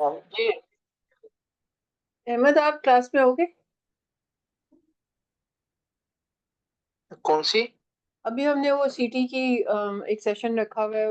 जी। अहमद, आप क्लास में होगे? कौन सी? अभी हमने वो सीटी की एक सेशन रखा हुआ है।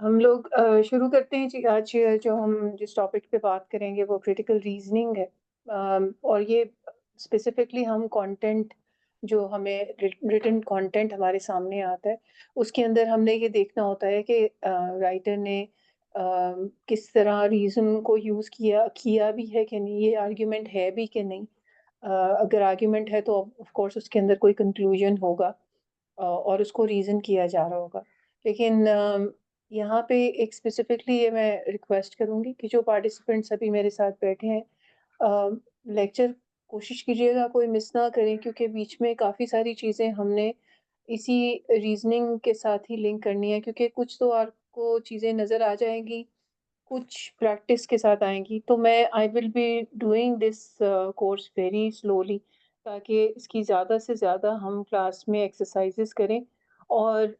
हम लोग शुरू करते हैं जी। आज जो हम जिस टॉपिक पे बात करेंगे वो क्रिटिकल रीजनिंग है। और ये स्पेसिफिकली हम कंटेंट जो हमें रिटन कंटेंट हमारे सामने आता है उसके अंदर हमने ये देखना होता है कि राइटर ने किस तरह रीजन को यूज़ किया किया भी है कि नहीं, ये आर्ग्यूमेंट है भी कि नहीं। अगर आर्ग्यूमेंट है तो ऑफ कोर्स उसके अंदर कोई कंक्लूजन होगा और उसको रीज़न किया जा रहा होगा। लेकिन यहाँ पे एक स्पेसिफिकली ये मैं रिक्वेस्ट करूँगी कि जो पार्टिसिपेंट्स अभी मेरे साथ बैठे हैं, लेक्चर कोशिश कीजिएगा कोई मिस ना करें, क्योंकि बीच में काफ़ी सारी चीज़ें हमने इसी रीज़निंग के साथ ही लिंक करनी है, क्योंकि कुछ तो आपको चीज़ें नज़र आ जाएँगी, कुछ प्रैक्टिस के साथ आएँगी। तो मैं I will be doing this course very slowly, ताकि इसकी ज़्यादा से ज़्यादा हम क्लास में एक्सरसाइज़ेस करें और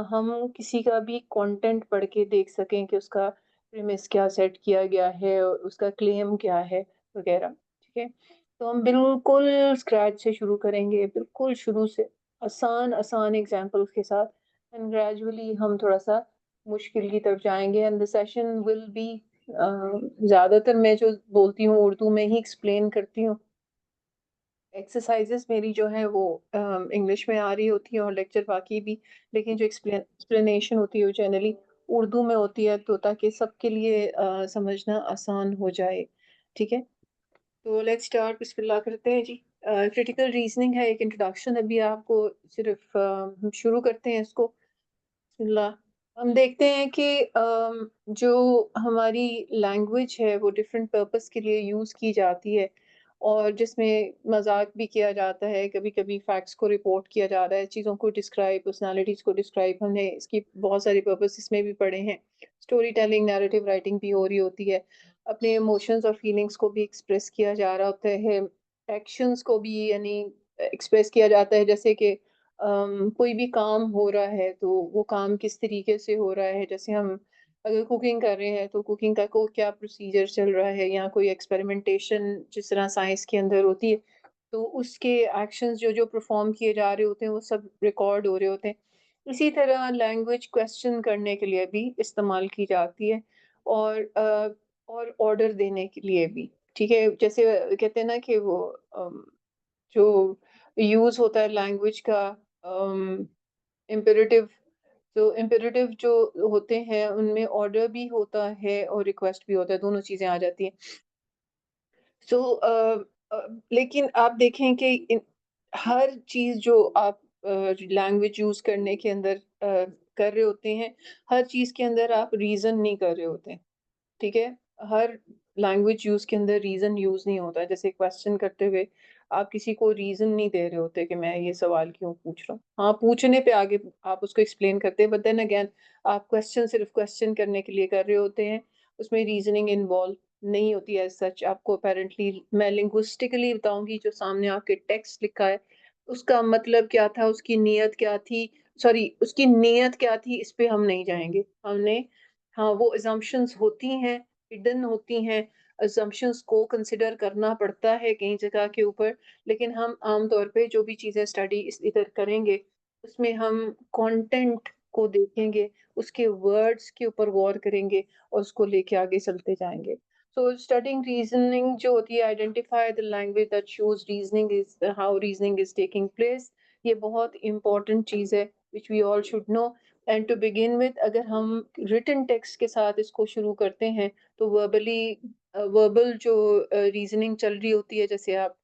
हम किसी का भी कंटेंट पढ़ के देख सकें कि उसका प्रीमिस क्या सेट किया गया है और उसका क्लेम क्या है वगैरह। ठीक है? तो हम बिल्कुल स्क्रैच से शुरू करेंगे, बिल्कुल शुरू से आसान-आसान एग्ज़ाम्पल्स के साथ, एंड ग्रेजुअली हम थोड़ा-सा मुश्किल की तरफ जाएँगे and the session will be ज़्यादातर मैं जो बोलती हूँ उर्दू में ही एक्सप्लेन करती हूँ। एक्सरसाइज़ेज़ मेरी जो है वो इंग्लिश में आ रही होती है और लेक्चर बाकी भी, लेकिन जो एक्सप्लेनेशन होती है वो जनरली उर्दू में होती है, तो ताकि सबके लिए समझना आसान हो जाए। ठीक है? तो लेट्स स्टार्ट, बिस्मिल्लाह करते हैं जी। क्रिटिकल रीज़निंग है, एक इंट्रोडक्शन अभी आपको सिर्फ़ हम शुरू करते हैं इसको। बिस्मिल्लाह। हम देखते हैं कि जो हमारी लैंग्वेज है वो डिफरेंट पर्पस के लिए यूज़ की जाती है और जिसमें मजाक भी किया जाता है, कभी कभी फैक्ट्स को रिपोर्ट किया जा रहा है, चीज़ों को डिस्क्राइब, पर्सनालिटीज़ को डिस्क्राइब, हमने इसकी बहुत सारी पर्पस इसमें भी पढ़े हैं। स्टोरी टेलिंग, नैरेटिव राइटिंग भी हो रही होती है। अपने इमोशंस और फीलिंग्स को भी एक्सप्रेस किया जा रहा होता है। एक्शंस को भी यानी एक्सप्रेस किया जाता है, जैसे कि कोई भी काम हो रहा है तो वो काम किस तरीके से हो रहा है। जैसे हम अगर कुकिंग कर रहे हैं तो कुकिंग का को क्या प्रोसीजर चल रहा है, या कोई एक्सपेरिमेंटेशन जिस तरह साइंस के अंदर होती है, तो उसके एक्शंस जो जो परफॉर्म किए जा रहे होते हैं वो सब रिकॉर्ड हो रहे होते हैं। इसी तरह लैंग्वेज क्वेश्चन करने के लिए भी इस्तेमाल की जाती है और और ऑर्डर देने के लिए भी। ठीक है? जैसे कहते हैं ना कि वो जो यूज़ होता है लैंग्वेज का, अम, इम्पेरेटिव, तो इम्पेरेटिव जो होते हैं उनमें ऑर्डर भी होता है और रिक्वेस्ट भी होता है, दोनों चीज़ें आ जाती हैं। सो लेकिन आप देखें कि हर चीज़ जो आप लैंग्वेज यूज़ करने के अंदर कर रहे होते हैं, हर चीज़ के अंदर आप रीज़न नहीं कर रहे होते। ठीक है? हर लैंग्वेज यूज़ के अंदर रीज़न यूज़ नहीं होता है। जैसे क्वेश्चन करते हुए आप किसी को रीज़न नहीं दे रहे होते कि मैं ये सवाल क्यों पूछ रहा हूँ। हाँ, पूछने पे आगे आप उसको एक्सप्लेन करते हैं, बट देन अगेन आप क्वेश्चन सिर्फ़ क्वेश्चन करने के लिए कर रहे होते हैं। उसमें रीज़निंग इन्वॉल्व नहीं होती एज़ सच। आपको अपैरेंटली मैं लिंग्विस्टिकली बताऊँगी, जो सामने आपके टेक्स्ट लिखा है, उसका मतलब क्या था, उसकी नीयत क्या थी, सॉरी उसकी नीयत क्या थी, इस पे हम नहीं जाएँगे। हमने हाँ, वो असम्पशन्स होती हैं, हिडन होती हैं, असम्पशन्स को कंसिडर करना पड़ता है कई जगह के ऊपर, लेकिन हम आम तौर पे जो भी चीज़ें स्टडी इस इधर करेंगे, उसमें हम कंटेंट को देखेंगे, उसके वर्ड्स के ऊपर गौर करेंगे और उसको लेके आगे चलते जाएँगे। So studying reasoning जो होती है, identify the language that shows reasoning is how reasoning is taking place, ये बहुत इम्पोर्टेंट चीज़ है which we all should know। And to begin with, अगर हम रिटन टेक्स्ट के साथ इसको शुरू करते हैं तो वर्बल जो रीजनिंग चल रही होती है, जैसे आप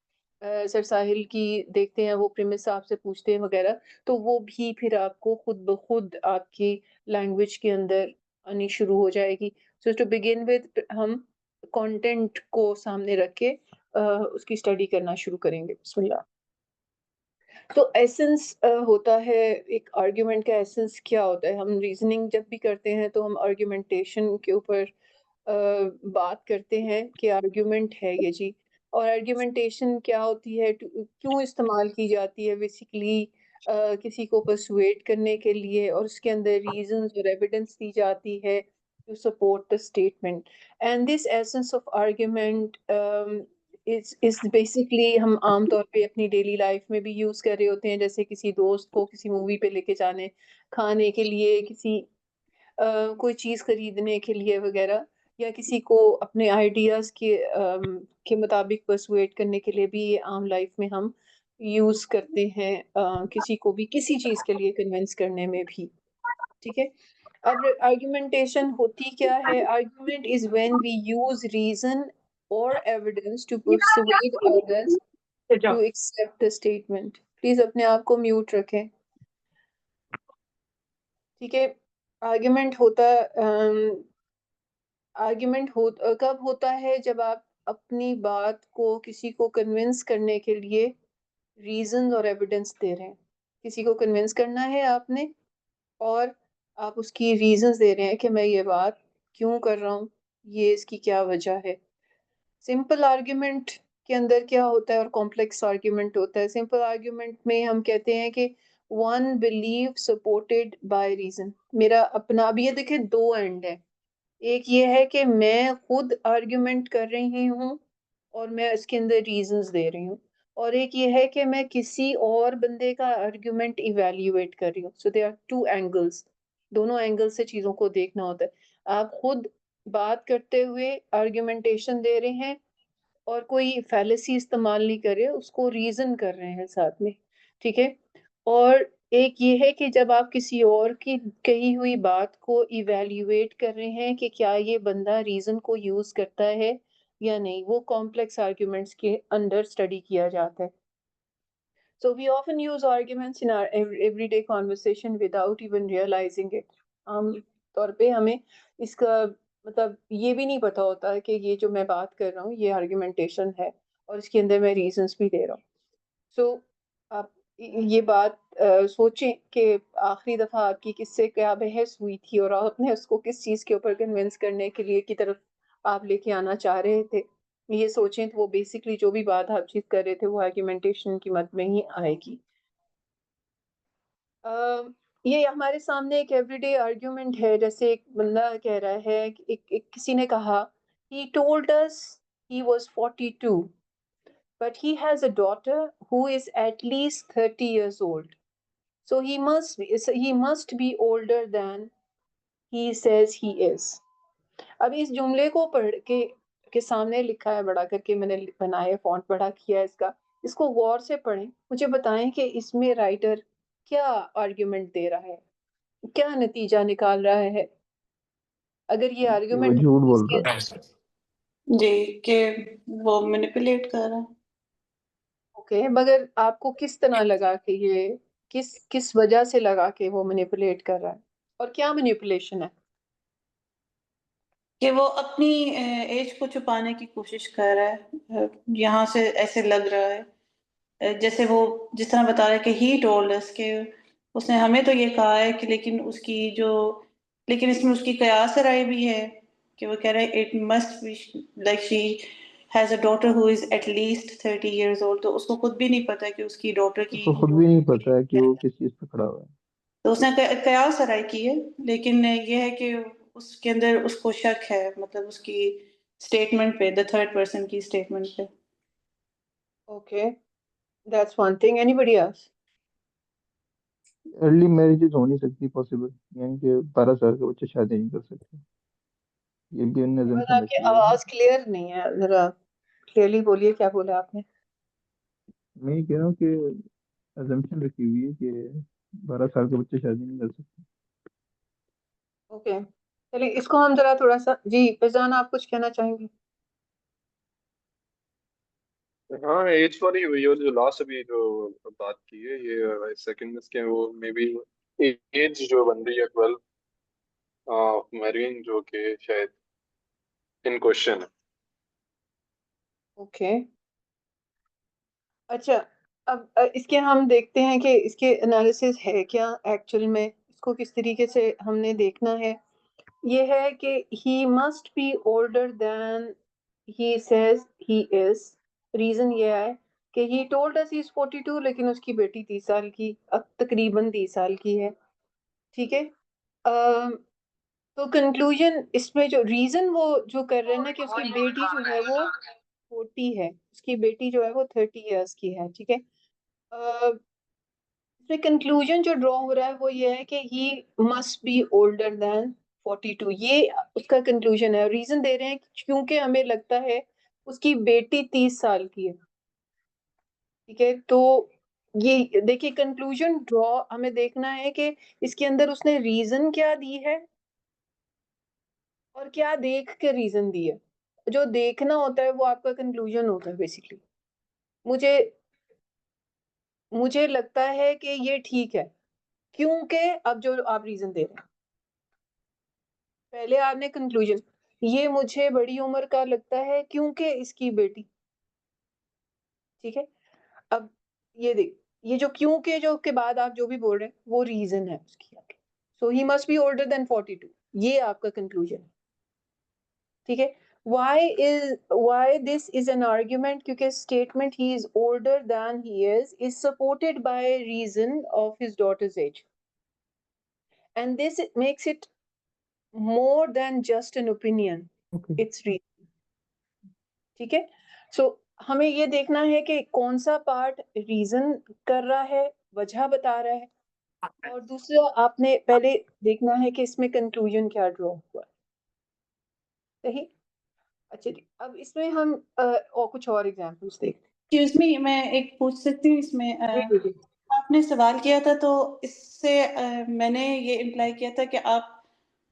सर साहिल की देखते हैं, वो प्रीमिस आपसे पूछते हैं वगैरह, तो वो भी फिर आपको खुद ब खुद आपकी लैंग्वेज के अंदर आनी शुरू हो जाएगी। सो टू बिगिन विद हम कंटेंट को सामने रख के उसकी स्टडी करना शुरू करेंगे। बिस्मिल्लाह। तो एसेंस होता है, एक आर्ग्यूमेंट का एसेंस क्या होता है? हम रीजनिंग जब भी करते हैं तो हम आर्ग्यूमेंटेशन के ऊपर बात करते हैं कि आर्ग्यूमेंट है ये जी। और आर्ग्यूमेंटेशन क्या होती है, क्यों इस्तेमाल की जाती है बेसिकली किसी को परसुएट करने के लिए, और उसके अंदर रीजंस और एविडेंस दी जाती है to support the statement. And this essence of argument is basically हम आमतौर पे अपनी डेली लाइफ में भी यूज कर रहे होते हैं, जैसे किसी दोस्त को किसी मूवी पे लेके जाने, खाने के लिए, किसी कोई चीज खरीदने के लिए वगैरह, या किसी को अपने आइडियाज के मुताबिक परसुएट करने के लिए भी ये आम लाइफ में हम यूज करते हैं, किसी को भी किसी चीज के लिए कन्विंस करने में भी। ठीक है। अब आर्गुमेंटेशन होती क्या है? Argument is when we use reason और evidence to persuade others to accept the statement. Please अपने आप को म्यूट रखें। ठीक है। आर्गुमेंट होता कब होता है? जब आप अपनी बात को किसी को कन्विंस करने के लिए रीजन और एविडेंस दे रहे हैं। किसी को कन्विंस करना है आपने, और आप उसकी रीजंस दे रहे हैं कि मैं ये बात क्यों कर रहा हूँ, ये इसकी क्या वजह है। सिंपल आर्ग्यूमेंट के अंदर क्या होता है और कॉम्प्लेक्स आर्ग्यूमेंट होता है? सिंपल आर्ग्यूमेंट में हम कहते हैं कि one believe supported by reason. मेरा अपना, अब ये देखिए दो एंड है। एक ये है कि मैं खुद आर्ग्यूमेंट कर रही हूँ और मैं इसके अंदर रीजंस दे रही हूँ, और एक ये है कि मैं किसी और बंदे का आर्ग्यूमेंट इवैल्यूएट कर रही हूँ। सो दे आर टू एंगल्स। दोनों एंगल से चीजों को देखना होता है। आप खुद बात करते हुए आर्ग्यूमेंटेशन दे रहे हैं और कोई फैलेसी इस्तेमाल नहीं कर रहे, उसको रीजन कर रहे हैं साथ में। ठीक है। और एक ये है कि जब आप किसी और की कही हुई बात को इवैल्यूएट कर रहे हैं कि क्या ये बंदा रीजन को यूज करता है या नहीं, वो कॉम्प्लेक्स आर्ग्यूमेंट्स के अंदर स्टडी किया जाता है। So we often use arguments in our everyday conversation without even realizing it. आम तौर पे हमें इसका मतलब ये भी नहीं पता होता है कि ये जो मैं बात कर रहा हूँ ये आर्ग्यूमेंटेशन है, और इसके अंदर मैं रीजंस भी दे रहा हूँ। सो आप ये बात सोचें कि आखिरी दफा आपकी किससे क्या बहस हुई थी, और आपने उसको किस चीज के ऊपर कन्विंस करने के लिए की तरफ आप लेके आना चाह रहे थे। ये सोचें तो वो बेसिकली जो भी बात आप चीज कर रहे थे वो आर्ग्यूमेंटेशन की मद में ही आएगी। ये हमारे सामने एक एवरीडे आर्ग्यूमेंट है। जैसे एक बंदा कह रहा है कि एक किसी ने कहा, he told us he was 42 but he has a daughter who is at least 30 years old, so he must be older than he says he is. अब इस जुमले को पढ़ के सामने लिखा है बड़ा करके, मैंने बनाया, फॉन्ट बड़ा किया है इसका। इसको गौर से पढ़ें, मुझे बताएं कि इसमें राइटर क्या आर्ग्यूमेंट दे रहा है, क्या नतीजा निकाल रहा है। अगर ये कि वो आर्ग्यूमेंट झूठ बोल इसके, रहा है। जी, कि वो मैनिपुलेट कर रहा है। ओके, मगर आपको किस तरह लगा कि ये किस किस वजह से लगा कि वो मैनिपुलेट कर रहा है, और क्या मैनिपुलेशन है? कि वो अपनी एज को छुपाने की कोशिश कर रहा है। यहाँ से ऐसे लग रहा है जैसे वो जिस तरह बता रहा है कि ही टोल्ड अस कि उसने हमें तो ये कहा है कि लेकिन इसमें उसकी कयास राय भी है कि वो कह रहा है it must be like she has a daughter who is at least 30 years old। तो उसको खुद भी नहीं पता कि उसकी डॉटर की उसको खुद भी नहीं पता है कि वो किस चीज पे खड़ा हुआ है। तो उसने कयास राय की है, लेकिन ये है कि उसके अंदर उसको शक है, मतलब उसकी स्टेटमेंट पे, द थर्ड पर्सन की स्टेटमेंट पे। Okay, that's one thing. Anybody else? Early marriages हो नहीं सकती पॉसिबल, यानी कि 12 साल के बच्चे शादी नहीं कर सकते। ये भी उन्होंने बस assumption आपकी रखी हुई है। आवाज क्लियर नहीं है, जरा क्लियरली बोलिए, क्या बोला आपने? मैं ये कह रहा हूँ कि assumption रखी हुई है कि 12 साल के बच्चे शादी नहीं कर सकते। ओके, चलिए इसको हम जरा थोड़ा सा, जी फैजान आप कुछ कहना चाहेंगे? हाँ, एज वाली हुई है, और जो लास्ट अभी जो बात की है ये सेकंड में, वो मे बी एज जो बन रही है 12 मैरिंग, जो कि शायद इन क्वेश्चन है। ओके, अच्छा। अब इसके हम देखते हैं कि इसके एनालिसिस है क्या एक्चुअल में, इसको किस तरीके से हमने देखना है। ये है कि he must be older than he says he is। Reason ये है कि he told us he is 42, लेकिन उसकी बेटी 30 साल की, अब तकरीबन 30 साल की है, ठीक है। तो कंक्लूजन इसमें जो रीजन वो जो कर रहे हैं ना कि उसकी बेटी जो है वो 40 है, उसकी बेटी जो है वो 30 इयर्स की है, ठीक है। इसमें कंक्लूजन जो ड्रॉ हो रहा है वो ये है कि ही मस्ट बी ओल्डर देन 42, ये उसका कंक्लूजन है। रीजन दे रहे हैं क्योंकि हमें लगता है उसकी बेटी 30 साल की है, ठीक है। तो ये देखिए कंक्लूजन ड्रॉ हमें देखना है कि इसके अंदर उसने रीजन क्या दी है और क्या देख के रीजन दी है। जो देखना होता है वो आपका कंक्लूजन होता है बेसिकली। मुझे मुझे लगता है कि ये ठीक है, क्योंकि अब जो आप रीजन दे रहे हैं, पहले आपने कंक्लूजन, ये मुझे बड़ी उम्र का लगता है क्योंकि इसकी बेटी, ठीक है। अब ये देख, ये जो क्योंकि जो के बाद आप जो भी बोल रहे हैं वो रीजन है उसकी आगे। So he must be older than 42, ये आपका कंक्लूजन है, ठीक है। why this is an argument, क्योंकि statement he is older than he is supported by reason of his daughter's age, and this makes it more than just an opinion, okay it's reason, ठीक है। सो हमें ये देखना है कि कौन सा पार्ट रीजन कर रहा है, वजह बता रहा है, और दूसरा आपने पहले देखना है कि इसमें कंक्लूजन क्या ड्रॉ हुआ है, सही। अच्छा जी, अब इसमें हम और कुछ और एग्जांपल्स देखते एक्सक्यूज मी, मैं एक पूछ सकती हूँ इसमें? हैं। जी जी जी। आपने सवाल किया था तो इससे मैंने ये इम्प्लाई किया था कि आप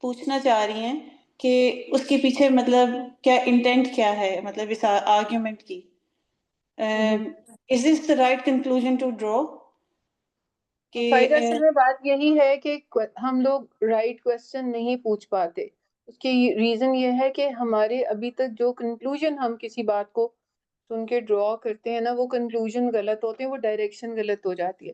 पूछना चाह रही हैं कि उसके पीछे मतलब क्या इंटेंट क्या है, मतलब इस आर्ग्यूमेंट की। Is this the right conclusion to draw कि फायदा असल में बात यही है कि हम लोग राइट क्वेश्चन नहीं पूछ पाते। उसकी रीजन ये है कि हमारे अभी तक जो कंक्लूजन हम किसी बात को सुन के ड्रॉ करते हैं ना, वो कंक्लूजन गलत होते हैं, वो डायरेक्शन गलत हो जाती है।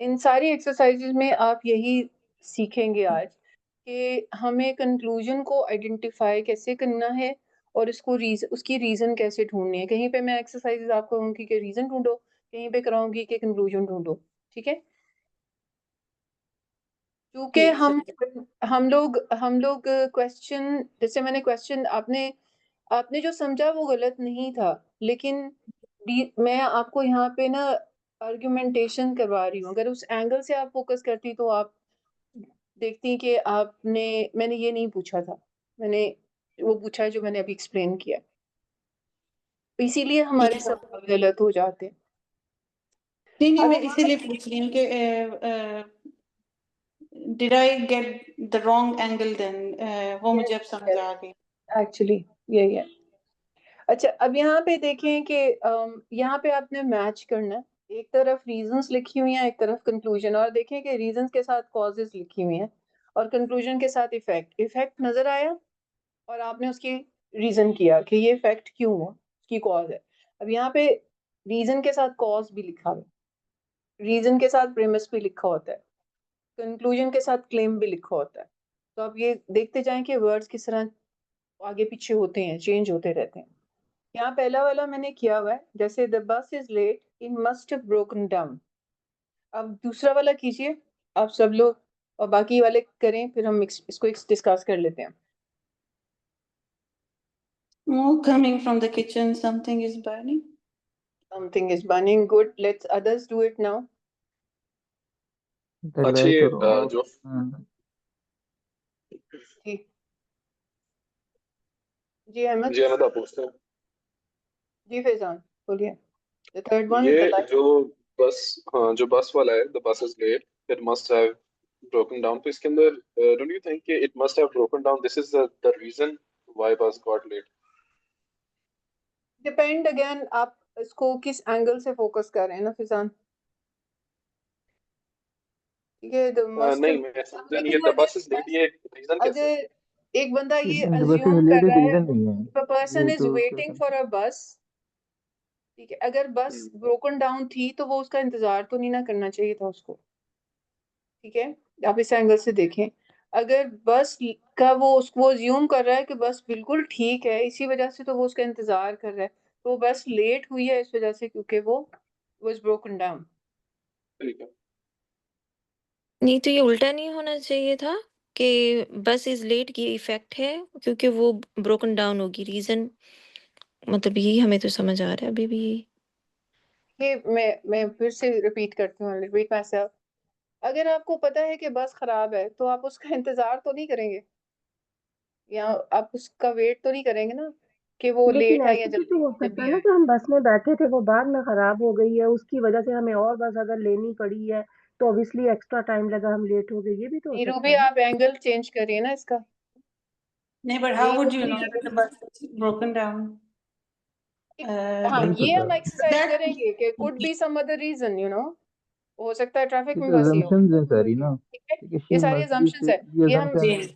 इन सारी एक्सरसाइजेज में आप यही सीखेंगे आज कि हमें कंक्लूजन को आइडेंटिफाई कैसे करना है और उसकी रीजन कैसे ढूंढनी है। कहीं पे मैं एक्सरसाइजेज आपको कहूंगी कि रीजन ढूंढो, कहीं पे कराऊंगी कि कंक्लूजन ढूंढो, ठीक है। क्योंकि ठीक है। हम लोग क्वेश्चन, जैसे मैंने क्वेश्चन आपने आपने जो समझा वो गलत नहीं था, लेकिन मैं आपको यहाँ पे ना आर्गुमेंटेशन करवा रही हूँ। अगर उस एंगल से आप फोकस करती तो आप देखती कि मैंने ये नहीं पूछा था, मैंने वो पूछा है जो मैंने अभी एक्सप्लेन किया, इसीलिए ठीक हमारे है। सवाल गलत हो जाते हैं। नहीं नहीं, अब मैं इसीलिए पूछ रही हूँ कि did I get the wrong angle then, वो मुझे अब समझ आ गई। एक्चुअली यही है। अच्छा, अब यहाँ पे देखें कि यहाँ पे आपने मैच करना है, एक तरफ रीजंस लिखी हुई हैं, एक तरफ कंक्लूजन, और देखें कि रीजंस के साथ कॉजेस लिखी हुई हैं और कंक्लूजन के साथ इफेक्ट इफेक्ट नजर आया, और आपने उसकी रीजन किया कि ये इफेक्ट क्यों हुआ, उसकी कॉज है। अब यहाँ पे रीजन के साथ कॉज भी लिखा हुआ है, रीजन के साथ प्रेमिस भी लिखा होता है, कंक्लूजन के साथ क्लेम भी लिखा होता है। तो आप ये देखते जाएं कि वर्ड्स किस तरह आगे पीछे होते हैं, चेंज होते रहते हैं। यहाँ पहला वाला मैंने किया हुआ है, जैसे the bus is late, it must have broken down. अब दूसरा वाला कीजिए आप सब लोग, और बाकी वाले करें, फिर हम इसको डिस्कस कर लेते हैं। Smoke coming from the kitchen, something is burning. Something is burning, good, let's others do it now. The अच्छा ये लाइटर ऑफ जो जी जी अहमद। जी अहमद आप पूछते हैं। जी फैजान बोलिए। द थर्ड वन, द ये लाइट। जो बस, हाँ जो बस वाला है, the bus is late, it must have broken down, तो इसके अंदर डोंट यू थिंक कि it must have broken down, this is the reason why bus got late? Depend again आप इसको किस एंगल से फोकस कर रहे हैं ना फैजान, ठीक है। द मस्ट, नहीं मैं समझा नहीं, ये लेकिन द बस इज लेट ये रीजन कैसे? अगर एक बंदा ये द बस अज्यूम लेट कर एक रहा है, रीजन नहीं है, if a person ये is तो क्या waiting for समझे। a bus, ठीक है, अगर बस ब्रोकन डाउन थी तो वो उसका इंतजार तो नहीं ना करना चाहिए था उसको, ठीक है। आप इस एंगल से देखें, अगर बस का वो अज्यूम कर रहा है कि बस बिल्कुल ठीक है, इसी वजह से तो वो उसका इंतजार कर रहा है, तो बस लेट हुई है इस वजह से क्योंकि वो was broken down। ठीक है। नहीं तो ये उल्टा नहीं होना चाहिए था कि बस इज लेट की इफेक्ट है क्योंकि वो ब्रोकन डाउन होगी रीजन, मतलब यही हमें तो समझ आ रहा है अभी भी यही। ये मैं फिर से रिपीट करती हूँ, रिपीट माई सेल्फ। अगर आपको पता है कि बस खराब है तो आप उसका इंतजार तो नहीं करेंगे, या आप उसका वेट तो नहीं करेंगे ना कि वो लेकिन लेट आए या ऐसे भी जल्दी तो हो सकता है जल्दी ना आए। कि हम बस में बैठे थे, वो बाद में खराब हो गई है, उसकी वजह से हमें और बस अगर लेनी पड़ी है तो ऑब्वियसली एक्स्ट्रा टाइम लगा, हम लेट हो गए, ये भी तो हो नीरू सकता भी है ना। आप एंगल चेंज करिए ना इसका। नहीं, but how यही would वो you know चीज that the bus is broken down? हाँ, नहीं ये पता, हम एक्सरसाइज That करेंगे कि could be some other reason, हो सकता है ट्रैफिक ये में तो फंसी हो। assumptions हैं सारी ना, ठीक है, ठीक है, ये she सारी must be assumptions है। ये ये हम assumption जी है।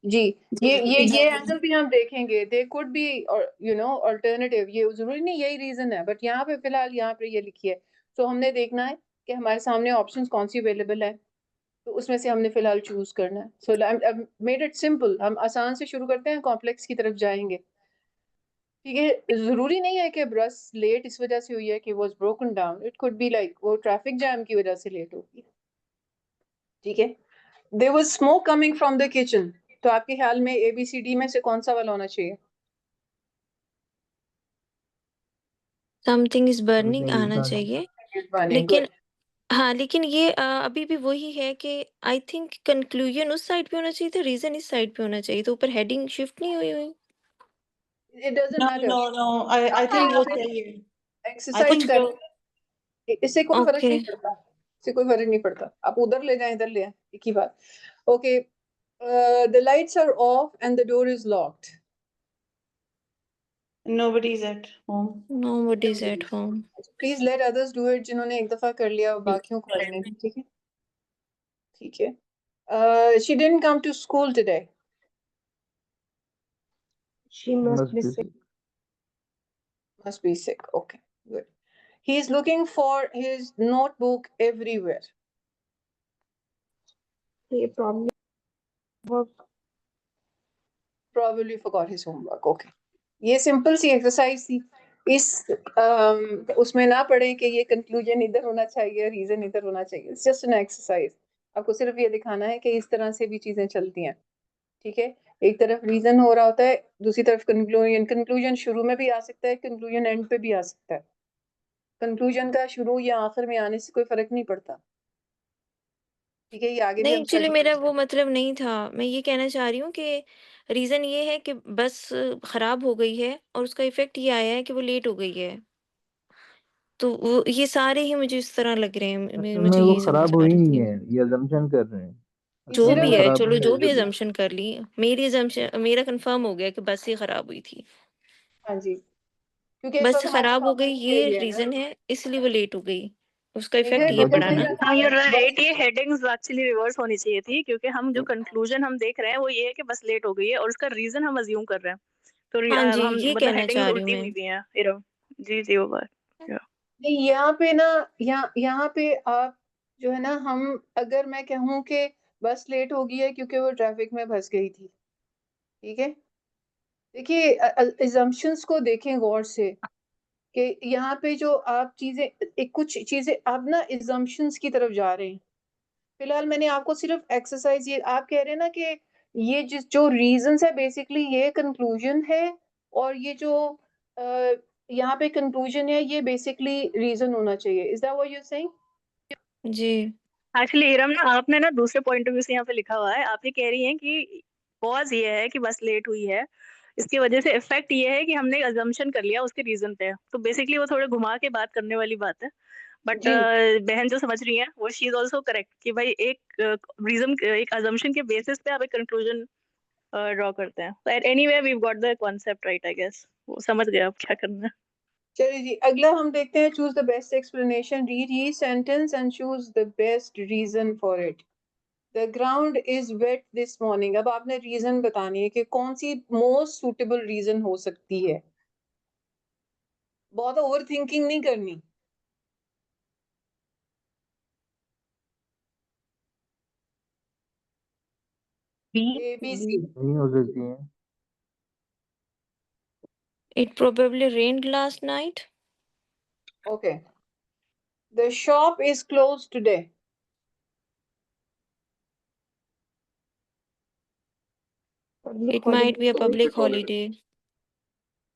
जी, ये Exactly. एंगल भी हम देखेंगे। दे कुड बी अल्टरनेटिव, ये जरूरी नहीं यही रीजन है, बट यहाँ पे फिलहाल यहाँ पे ये लिखी है। तो हमने देखना है कि हमारे सामने ऑप्शंस कौन सी अवेलेबल है, तो उसमें से हमने फिलहाल चूज करना है। सो मेड इट सिंपल, हम आसान से शुरू करते हैं, कॉम्प्लेक्स की तरफ जाएंगे। ठीक है, जरूरी नहीं है कि बस लेट इस वजह से हुई है कि was broken down, it could be like वो ट्रैफिक जैम की वजह से लेट होगी। ठीक है, there was smoke coming from the kitchen, तो आपके ख्याल में ABCD में से कौन सा वाला होना चाहिए? Something is burning something is आना burning। चाहिए, बर्निंग, लेकिन गुड। हाँ लेकिन ये अभी भी वही है कि आई थिंक कंक्लूजन उस साइड पे होना चाहिए था, रीजन इस साइड पे होना चाहिए, तो ऊपर हेडिंग शिफ्ट नहीं हुई हुई। It doesn't No, matter. no, no. I think वो सही है। I एक्सरसाइज think कर, जो इससे कोई फर्क ओके नहीं पड़ता, इससे कोई फर्क नहीं पड़ता, आप उधर ले जाएं इधर ले आएं, एक ही बात। Okay, the lights are off and the door is locked. nobody is at home. Nobody is at home. Please let others do it, जिन्होंने एक दफा कर लिया वो बाकियों को करने दें। ठीक है, ठीक है। She didn't come to school today. She must must be be sick. sick। Must be sick, okay, good। He is looking for his notebook everywhere। ये problem work. Probably forgot his homework, okay। ये simple सी exercise थी। इस उसमें ना पढ़े कि ये conclusion इधर होना चाहिए, रीजन इधर होना चाहिए, इट्स जस्ट एन एक्सरसाइज। आपको सिर्फ ये दिखाना है कि इस तरह से भी चीजें चलती हैं। ठीक है, एक तरफ रीजन हो रहा होता है, दूसरी तरफ कंक्लूजन। कंक्लूजन शुरू में भी आ सकता है, कंक्लूजन एंड पे भी आ सकता है। कंक्लूजन का शुरू या आखिर में आने से कोई फर्क नहीं पड़ता। ठीक है, ये आगे भी नहीं हम एक्चुअली स्टडी मेरा करेंगे। वो मतलब नहीं था, मैं ये कहना चाह रही हूँ कि रीजन ये है कि बस खराब हो गई है और उसका इफेक्ट ये आया है कि वो लेट हो गई है, तो वो ये सारे ही मुझे इस तरह लग रहे हैं, असल में मुझे वो यही समझ खराब आ हुई रही नहीं थी। है, ये assumption कर रहे हैं, ये जो असल में भी वो सिर्फ है खराब चलो, नहीं जो हुई भी अभी। अजम्पशन कर ली, मेरी अजम्पशन मेरा कंफर्म हो गया कि बस ये खराब हुई थी, हाँ जी, क्योंकि इस बस वक्त हमारे खराब हो गई सामने ये यही है ना। रीजन है, इसलिए वो लेट हो गई, उसका इफेक्ट मेजर ये पड़ा लॉजिक ना। डिफरेंस हाँ है you're right, बस। ये हेडिंग्स एक्चुअली रिवर्स होनी चाहिए थी, क्योंकि हम जो कंक्लूजन हम देख रहे हैं वो ये है कि बस लेट हो गई है और उसका रीजन हम अज्यूम कर रहे हैं, तो हाँ जी, हम ये मतलब कहना हेडिंग्स चाह रही हूँ उल्टी मैं। हुई हुई हैं, जी जी वो बात। Yeah. नहीं, यहाँ पे ना, यहाँ पे आप जो है ना, हम अगर मैं कहूँ कि बस लेट हो गई है क्योंकि वो ट्रैफिक में फंस गई थी। ठीक है, देखिए assumptions को देखें गौर से कि यहाँ पे जो आप चीजें, कुछ चीजें आप ना assumptions की तरफ जा रहे हैं। फिलहाल मैंने आपको सिर्फ एक्सरसाइज, ये आप कह रहे हैं ना कि ये जो रीजंस है बेसिकली ये कंक्लूजन है, और ये जो अ, यहाँ पे कंक्लूजन है ये बेसिकली रीजन होना चाहिए। Is that what you are saying? जी एक्चुअली इरम ना, आपने ना दूसरे पॉइंट ऑफ व्यू से यहाँ पे लिखा हुआ है, आप ये कह रही हैं कि कॉज ये है कि बस लेट हुई है, इसकी वजह से इफेक्ट ये है कि हमने अजम्पशन कर लिया उसके रीजन पे, तो बेसिकली वो थोड़े घुमा के बात करने वाली बात है। बट जी, बहन जो समझ रही है वो शी इज ऑल्सो करेक्ट कि भाई एक रीजन एक अजम्पशन के बेसिस पे आप एक कंक्लूजन ड्रॉ करते हैं। तो anyway we got the concept right I guess, वो समझ गए आप क्या करना है। चलिए जी, अगला हम देखते हैं। Choose the best explanation, read the sentence and choose the best reason for it. The ground is wet this morning. अब आपने रीजन बतानी है कि कौन सी मोस्ट सुटेबल रीजन हो सकती है, बहुत ओवर थिंकिंग नहीं करनी। बी। ABC, नहीं हो सकती है। It probably rained last night. Okay. The shop is closed today. It might be a public holiday.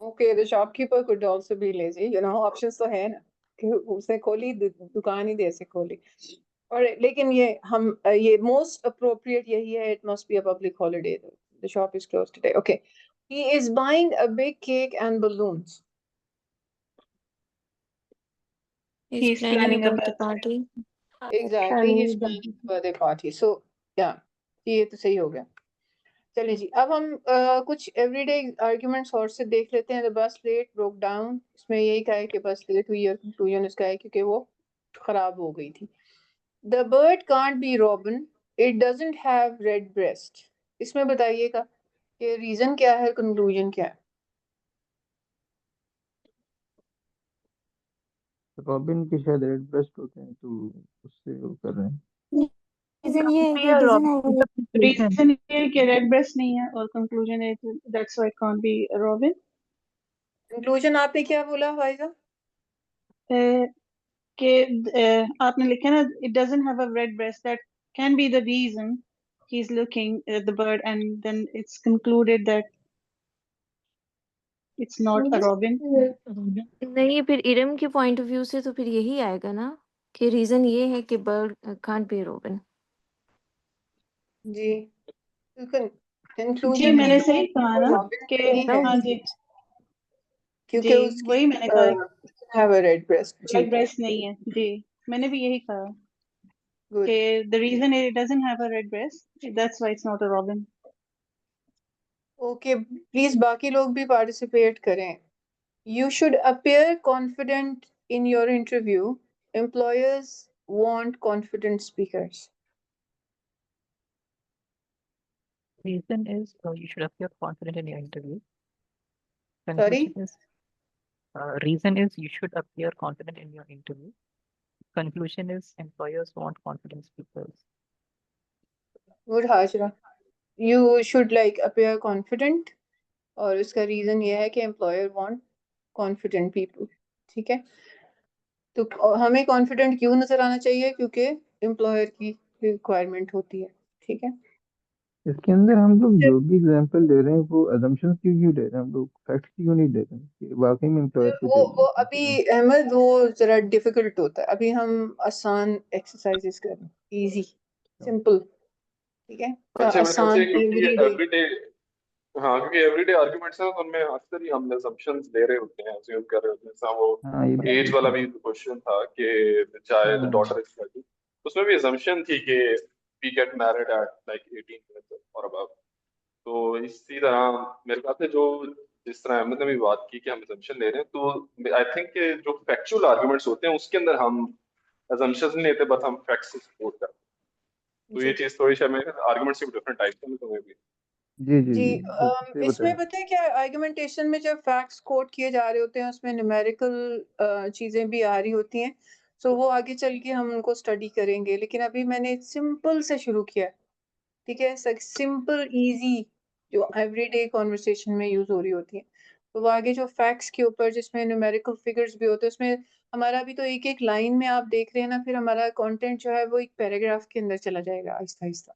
Okay, the shopkeeper could also be lazy. Options तो है ना कि उसने खोली दुकान ही देर से खोली। और लेकिन ये most appropriate यही है, it must be a public holiday. The shop is closed today. Okay. He is buying a big cake and balloons. He's planning about the party. Exactly, he's planning a birthday party. So, yeah, ये तो सही हो गया। चलिए जी, अब हम कुछ everyday arguments और से देख लेते हैं। The bus late broke down, इसमें यही कहा है कि बस लेट हुई और कंक्लूजन इसका है क्योंकि वो खराब हो गई थी। The bird can't be robin, it doesn't have read breast. इसमें बताइएगा कि रीजन क्या है, कंक्लूजन क्या है। रॉबिन के शायद रेड ब्रेस्ट होते हैं तो उससे वो कर रहे हैं। रीजन ये है कि it doesn't have a reason ये है कि रेड ब्रेस्ट नहीं है और कंक्लूजन है that's why it can't be robin. Conclusion आपने क्या बोला फाइजा? कि आपने लिखा ना it doesn't have a red breast, that can be the reason he is looking at the bird and then it's concluded that it's not a robin. नहीं, फिर इरम के पॉइंट ऑफ व्यू से तो फिर यही आएगा ना कि रीजन ये है कि बर्ड कांट बी रॉबिन। जी, जी कंक्लूजन मैंने सही कहा ना कि है हाँ जी क्योंकि जी उसकी वही मैंने कहा हैव अ रेड ब्रेस्ट। जी, रेड ब्रेस्ट नहीं है जी, मैंने भी यही कहा गुड। कि the reason it doesn't have a red breast that's why it's not a robin. Okay, please बाकी लोग भी पार्टिसिपेट करें। You should appear confident in your interview. Employers want confident speakers. Reason is you should appear confident in your interview. Sorry? Reason is you should appear confident in your interview. Conclusion is employers want confident speakers. Good, Hajra. You should appear confident. और उसका reason ये है कि employer want confident people. ठीक है, तो हमें confident क्यों नजर आना चाहिए? क्योंकि एम्प्लॉयर की रिक्वायरमेंट होती है। ठीक है, इसके अंदर हम लोग जो भी एग्जांपल दे रहे हैं वो assumptions की क्यों दे रहे हैं, हम लोग फैक्ट्स क्यों नहीं दे रहे हैं कि वाकई में एम्प्लॉयर को वो चाहिए अभी अहमद वो जरा डिफिकल्ट होता है। अभी हम आसान एक्सरसाइजेस कर रहे हैं, इजी सिंपल। ठीक है, अच्छा मेरे ख्याल आसान से क्योंकि एवरीडे। एवरीडे, हाँ क्योंकि एवरीडे आर्गुमेंट्स हैं तो उनमें अक्सर ही हम assumptions ले रहे होते हैं, assume कर रहे होते हैं। जैसा वो हाँ ये बात एज वाला भी क्वेश्चन था कि चाहे द डॉटर इज प्रेग्नेंट, उसमें भी assumption थी कि we get married at like 18 और अबव। तो इसी तरह मेरे ख्याल से जो जिस तरह अहमद ने भी बात की कि हम assumption ले रहे हैं, तो आई थिंक कि जो फैक्चुअल आर्गुमेंट्स होते हैं उसके अंदर हम assumptions नहीं लेते, बस हम फैक्ट्स से सपोर्ट करते हैं। तो ये चीज थोड़ी सी हमें आर्गुमेंट्स की डिफरेंट टाइप्स हैं, तो मैं भी जी जी जी, जी बिल्कुल सही इसमें बताया। पता है क्या, आर्गुमेंटेशन में जब फैक्ट्स कोट किए जा रहे होते हैं उसमें न्यूमेरिकल चीजें भी आ रही होती हैं। सो वो आगे चल के हम उनको स्टडी करेंगे, लेकिन अभी मैंने सिंपल से शुरू किया है। ठीक है, सिंपल इजी जो एवरीडे कॉन्वर्सेशन में यूज हो रही होती है। तो वो आगे जो फैक्ट्स के ऊपर जिसमें न्यूमेरिकल फिगर्स भी होते हैं, उसमें हमारा भी तो एक एक लाइन में आप देख रहे हैं ना, फिर हमारा कंटेंट जो है वो एक पैराग्राफ के अंदर चला जाएगा आहिस्ता आहिस्ता।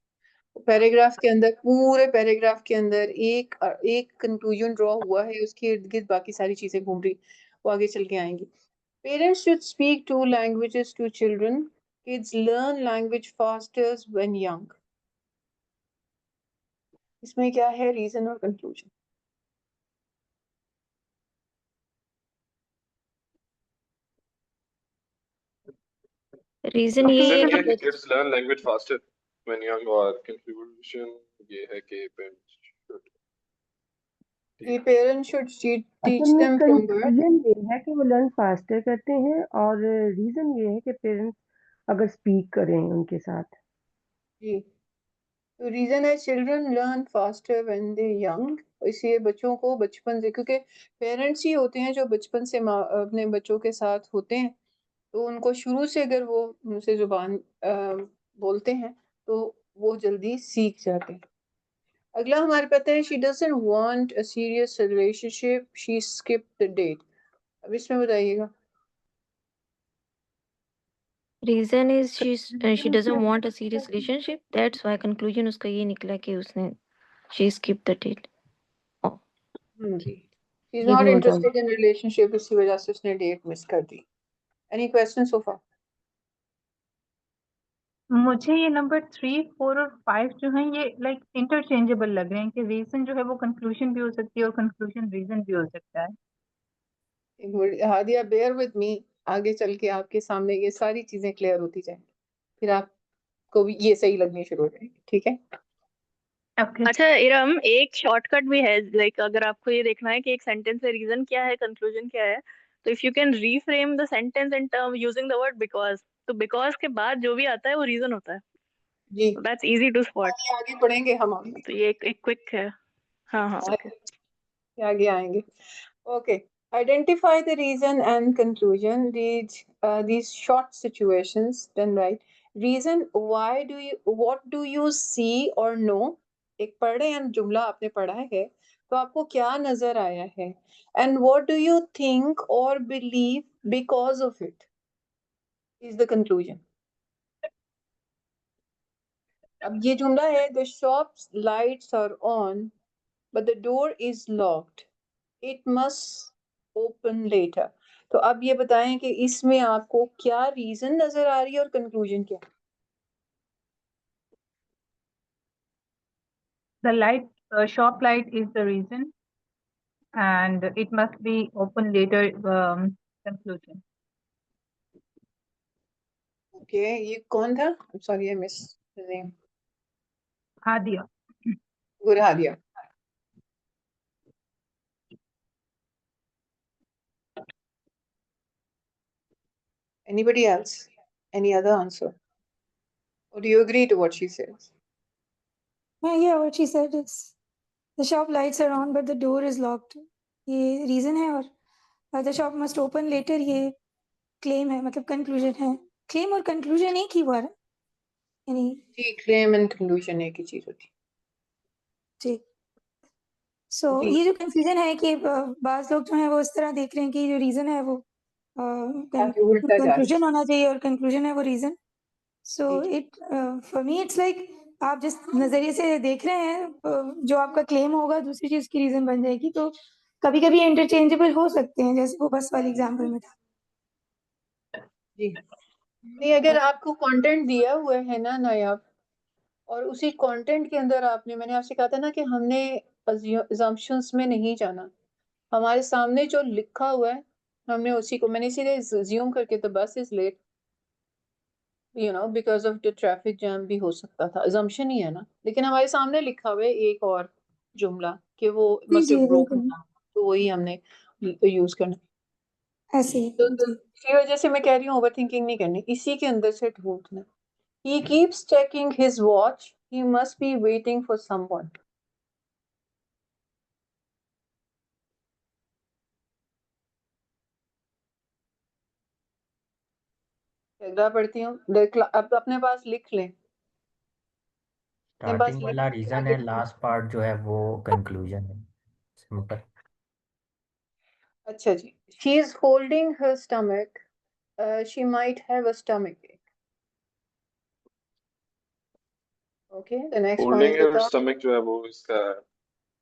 पैराग्राफ के अंदर, पूरे पैराग्राफ के अंदर एक एक कंक्लूजन ड्रॉ हुआ है, उसके इर्द गिर्द बाकी सारी चीजें घूम रही, वो आगे चल के आएंगी। Parents should speak two languages to children, kids learn language faster when young. इसमें क्या है रीजन और कंक्लूजन? रीजन ये रीजन है ये है कि कि kids learn language faster when young, और कंक्लूजन ये है कि parents should parents should teach असल में देम फ्रॉम बर्थ। कंक्लूजन ये है कि वो लर्न फास्टर करते हैं और रीजन ये है कि पेरेंट्स अगर स्पीक करें उनके साथ। जी, तो रीजन है children learn faster when they young, इसलिए बच्चों को बचपन से, क्योंकि पेरेंट्स ही होते हैं जो बचपन से अपने बच्चों के साथ होते हैं, तो उनको शुरू से अगर वो उनसे जुबान बोलते हैं तो वो जल्दी सीख जाते हैं। अगला हमारे पता है she doesn't want a serious relationship, she skipped the date. अब इसमें बताइएगा। Reason is she doesn't want a serious relationship, that's why conclusion उसका ये निकला कि उसने शी स्किप द डेट। जी, शी इज ये नॉट भी बताओ। इंटरेस्टेड इन रिलेशनशिप, इसी वजह से उसने डेट मिस कर दी। एनी क्वेश्चन सो फार? मुझे ये नंबर 3, 4 और 5 जो हैं ये लाइक इंटरचेंजेबल लग रहे हैं कि रीजन जो है वो कंक्लूजन भी हो सकती है और कंक्लूजन रीजन भी हो सकता है। हादिया बेयर विद मी, आगे चल के आपके सामने ये सारी चीजें क्लियर होती जाएंगी, फिर आपको भी ये सही लगनी शुरू हो जाएगी, ठीक है? ओके। अच्छा इरम, एक शॉर्टकट भी है, लाइक अगर आपको ये देखना है कि एक सेंटेंस में रीजन क्या है, कंक्लूजन क्या है, तो if you can reframe the sentence in term using the word because, तो बिकॉज के बाद जो भी आता है वो रीजन होता है। जी, दैट्स इजी टू स्पॉट। आगे पढ़ेंगे हम आगे। तो ये एक क्विक है। हाँ हाँ ओके। आगे आएंगे। Okay, identify the reason and conclusion. These short situations, then right. Reason, why do you, what do you see or know? एक पढ़े and जुमला आपने पढ़ा है तो आपको क्या नजर आया है? And what do you think or believe because of it? Is the conclusion. अब ये जुमला है, the shop's lights are on, but the door is locked. It must open later. तो अब ये बताएं कि इसमें आपको क्या रीजन नजर आ रही है और कंक्लूजन क्या? The light, shop light is the reason and it must be open later, conclusion. Okay, ये कौन था? Sorry I miss name. Hadiya. गुरहादिया। Anybody else? Any other answer? Or do you agree to what she says? Yeah, what she said is the shop lights are on but the door is locked. ये reason है और the shop must open later ये claim है, मतलब conclusion है। Claim और conclusion एक ही हुआ ना, यानी जी, क्लेम एंड कंक्लूजन एक ही चीज होती है। जी। सो जी, ये जो कंफ्यूजन है कि बाज लोग जो है वो इस तरह देख रहे हैं कि जो रीजन है वो आगे उल्टा जा रहा है। कंक्लूजन होना चाहिए और कंक्लूजन है वो रीजन। सो जी, it for me it's like आप जिस नजरिए से देख रहे हैं जो आपका क्लेम होगा दूसरी चीज की रीजन बन जाएगी। तो कभी कभी इंटरचेंजेबल हो सकते हैं, जैसे वो बस वाली एग्जांपल में था। जी। नहीं, अगर आपको कंटेंट दिया हुआ है ना नायाब, और उसी कंटेंट के अंदर आपने, मैंने आपसे कहा था ना कि हमने assumptions में नहीं जाना, हमारे सामने जो लिखा हुआ है हमने उसी को, मैंने इसीलिए assume करके the bus is late because of the traffic jam भी हो सकता था, assumption ही है ना, लेकिन हमारे सामने लिखा हुआ है एक और जुमला कि वो जी मस्ट जी हैव ब्रोकन बिल्कुल डाउन, तो वही हमने यूज करना। ऐसे ही तो जी। इसी वजह से मैं कह रही हूँ ओवर थिंकिंग नहीं करनी, इसी के अंदर से ढूंढना। He keeps checking his watch. He must be waiting for someone. अगला पढ़ती हूँ, अब अपने पास लिख लें, अपने पास स्टार्टिंग लिख वाला के रीजन आगे है, लास्ट पार्ट जो है वो कंक्लूजन है। सिंपल। अच्छा जी, she is holding her stomach. She might have a stomach ache. Okay, the next point holding your बताओ। स्टमक जो है वो इसका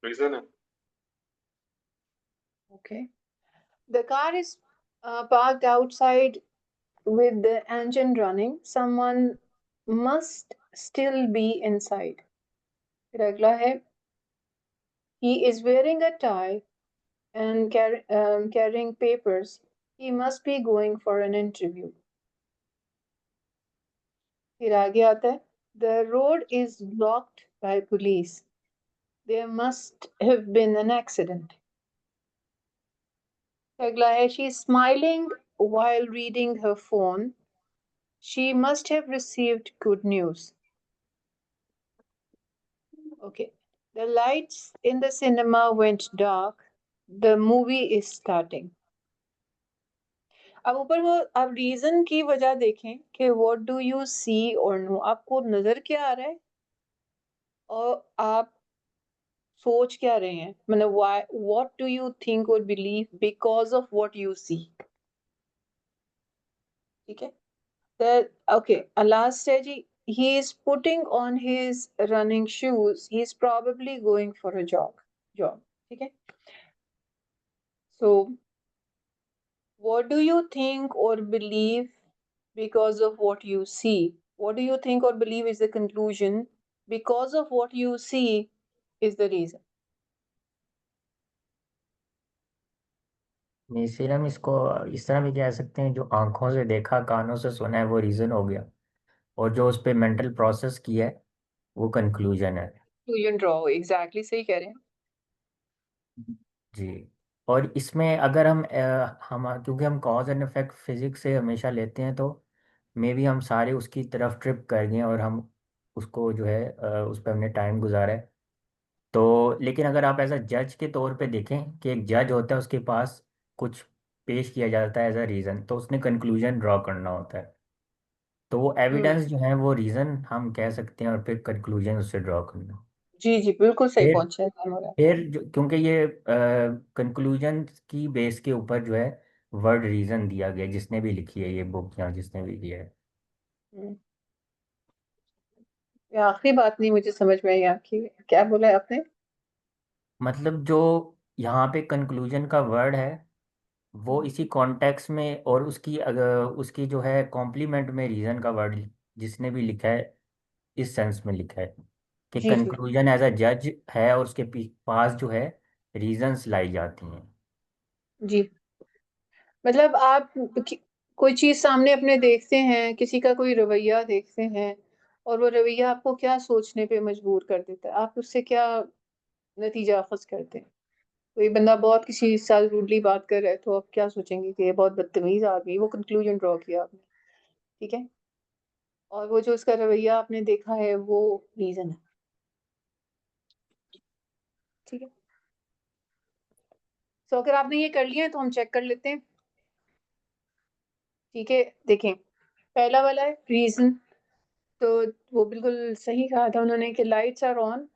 रीजन है। Okay, the car is parked outside with the engine running. Someone must still be inside. फिर अगला है, he is wearing a tie and carrying papers. He must be going for an interview. फिर आगे आता है, the road is blocked by police. There must have been an accident. अगला है, she is smiling while reading her phone. She must have received good news. Okay. The lights in the cinema went dark. The movie is starting. अब ऊपर वो आप reason की वजह देखें कि व्हाट डू यू सी और नो, आपको नजर क्या आ रहा है और आप सोच क्या रहे हैं, मतलब why, what do you think or believe because of what you see? ठीक है, okay, a last है जी, he is putting on his running shoes, he is probably going for a job, ठीक है. So what do you think or believe because of what you see? What do you think or believe is the conclusion? Because of what you see is the reason. Misir हम इसको इस तरह भी कह सकते हैं, जो आंखों से देखा कानों से सुना है वो रीजन हो गया, और जो उस पे मेंटल प्रोसेस किया है वो कंक्लूजन है। Conclusion draw हो, exactly सही कह रहे हैं. जी। और इसमें अगर हम क्योंकि हम कॉज एंड इफेक्ट फिजिक्स से हमेशा लेते हैं, तो मे बी हम सारे उसकी तरफ ट्रिप कर गए और हम उसको जो है उस पर हमने टाइम गुजारा है। तो लेकिन अगर आप एज अ जज के तौर पे देखें कि एक जज होता है, उसके पास कुछ पेश किया जाता है एज अ रीज़न, तो उसने कंक्लूजन ड्रॉ करना होता है। तो वो एविडेंस जो है वो रीज़न हम कह सकते हैं, और फिर कंक्लूजन उससे ड्रॉ करना। जी जी बिल्कुल सही फिर पहुंचे हैं हमारा. फिर क्योंकि ये कंक्लूजन की बेस के ऊपर जो है वर्ड रीज़न दिया गया, जिसने भी लिखी है ये बुक या जिसने भी लिया है। हम्म. ये आखिरी बात नहीं मुझे समझ में आई आपकी, क्या बोला है आपने? मतलब जो यहाँ पे कंक्लूजन का वर्ड है वो इसी कॉन्टेक्स्ट में, और उसकी जो है कॉम्प्लीमेंट में रीज़न का वर्ड जिसने भी लिखा है इस सेंस में लिखा है कि जी जी कंक्लूजन एज अ जज है, और उसके पास जो है रीजंस लाई जाती हैं। जी. मतलब आप कोई चीज सामने अपने देखते हैं, किसी का कोई रवैया देखते हैं, और वो रवैया आपको क्या सोचने पे मजबूर कर देता है, आप उससे क्या नतीजा अखज करते हैं. कोई बंदा बहुत किसी के साथ रूडली बात कर रहा है तो आप क्या सोचेंगे कि ये बहुत बदतमीज आदमी, वो कंक्लूजन ड्रॉ किया आपने. ठीक है, और वो जो उसका रवैया आपने देखा है वो रीजन है. ठीक है, तो अगर आपने ये कर लिया है तो हम चेक कर लेते हैं. ठीक है, देखें, पहला वाला है रीजन, तो वो बिल्कुल सही कहा था उन्होंने कि lights are on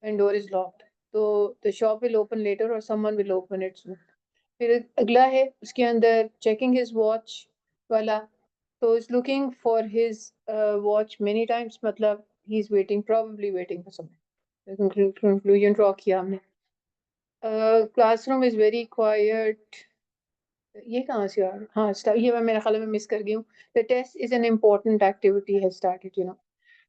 and door is locked, तो the shop will open later और someone will open it soon. फिर अगला है उसके अंदर चेकिंग हिज वॉच वाला, तो is looking for his watch many times, मतलब he is waiting, probably waiting for someone. Conclusion draw किया हमने. क्लासरूम इज वेरी क्वाइट, ये कहाँ से यार, हाँ ये मैं मेरे ख्याल में मिस कर गई हूँ. The test is an important activity has started, you know.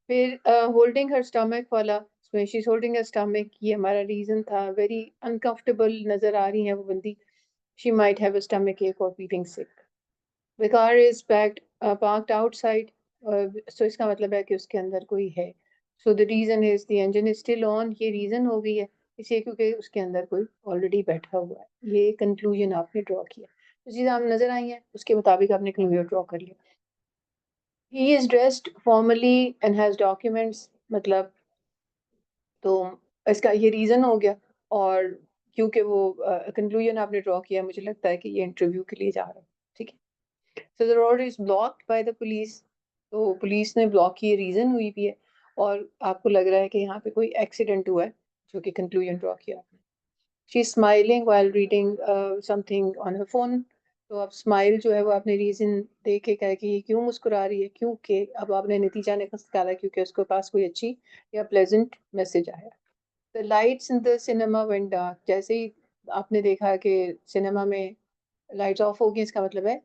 फिर होल्डिंग हर स्टमक वाला, she is holding her stomach, ये हमारा रीजन था. वेरी अनकंफर्टेबल नजर आ रही है वो बंदी, she might have a stomach ache और feeling sick. The car is parked outside, so इसका मतलब है कि उसके अंदर कोई है. So the reason is the engine is still on, ये रीजन हो गई है इसलिए क्योंकि उसके अंदर कोई ऑलरेडी बैठा हुआ है. ये कंक्लूजन आपने ड्रॉ किया, जो चीज़ आप नजर आई है उसके मुताबिक आपने कंक्लूजन ड्रॉ कर लिया. He is dressed formally and has documents, मतलब तो इसका ये रीजन हो गया. और क्योंकि वो कंक्लूजन आपने ड्रॉ किया, मुझे लगता है कि ये इंटरव्यू के लिए जा रहा है. ठीक है, so the road is blocked by the police, तो पुलिस ने ब्लॉक की, रीजन हुई भी है. और आपको लग रहा है कि यहाँ पे कोई एक्सीडेंट हुआ है, जो कि कंक्लूजन ड्रॉ किया आपने. She is smiling while reading something on her phone, तो अब स्माइल जो है वो आपने रीजन दे के कहा कि ये क्यों मुस्कुरा रही है, क्योंकि अब आपने नतीजा निकाला क्योंकि उसके पास कोई अच्छी या प्लेजेंट मैसेज आया. The lights in the cinema went dark, जैसे ही आपने देखा कि सिनेमा में लाइट्स ऑफ हो गई, इसका मतलब है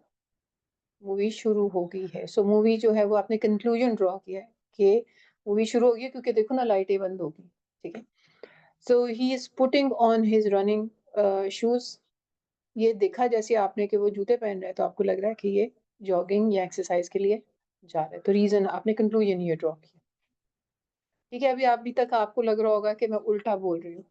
मूवी शुरू हो गई है. सो मूवी जो है वो आपने कंक्लूजन ड्रॉ किया है कि मूवी शुरू हो गई, क्योंकि देखो ना लाइटें बंद हो गई. ठीक है, so he is putting on his running shoes, ये देखा जैसे आपने कि वो जूते पहन रहा है, तो आपको लग रहा है कि ये जॉगिंग या एक्सरसाइज के लिए जा रहा है, तो रीजन आपने कंक्लूजन ये ड्रॉ किया. ठीक है, अभी तक आपको लग रहा होगा कि मैं उल्टा बोल रही हूँ.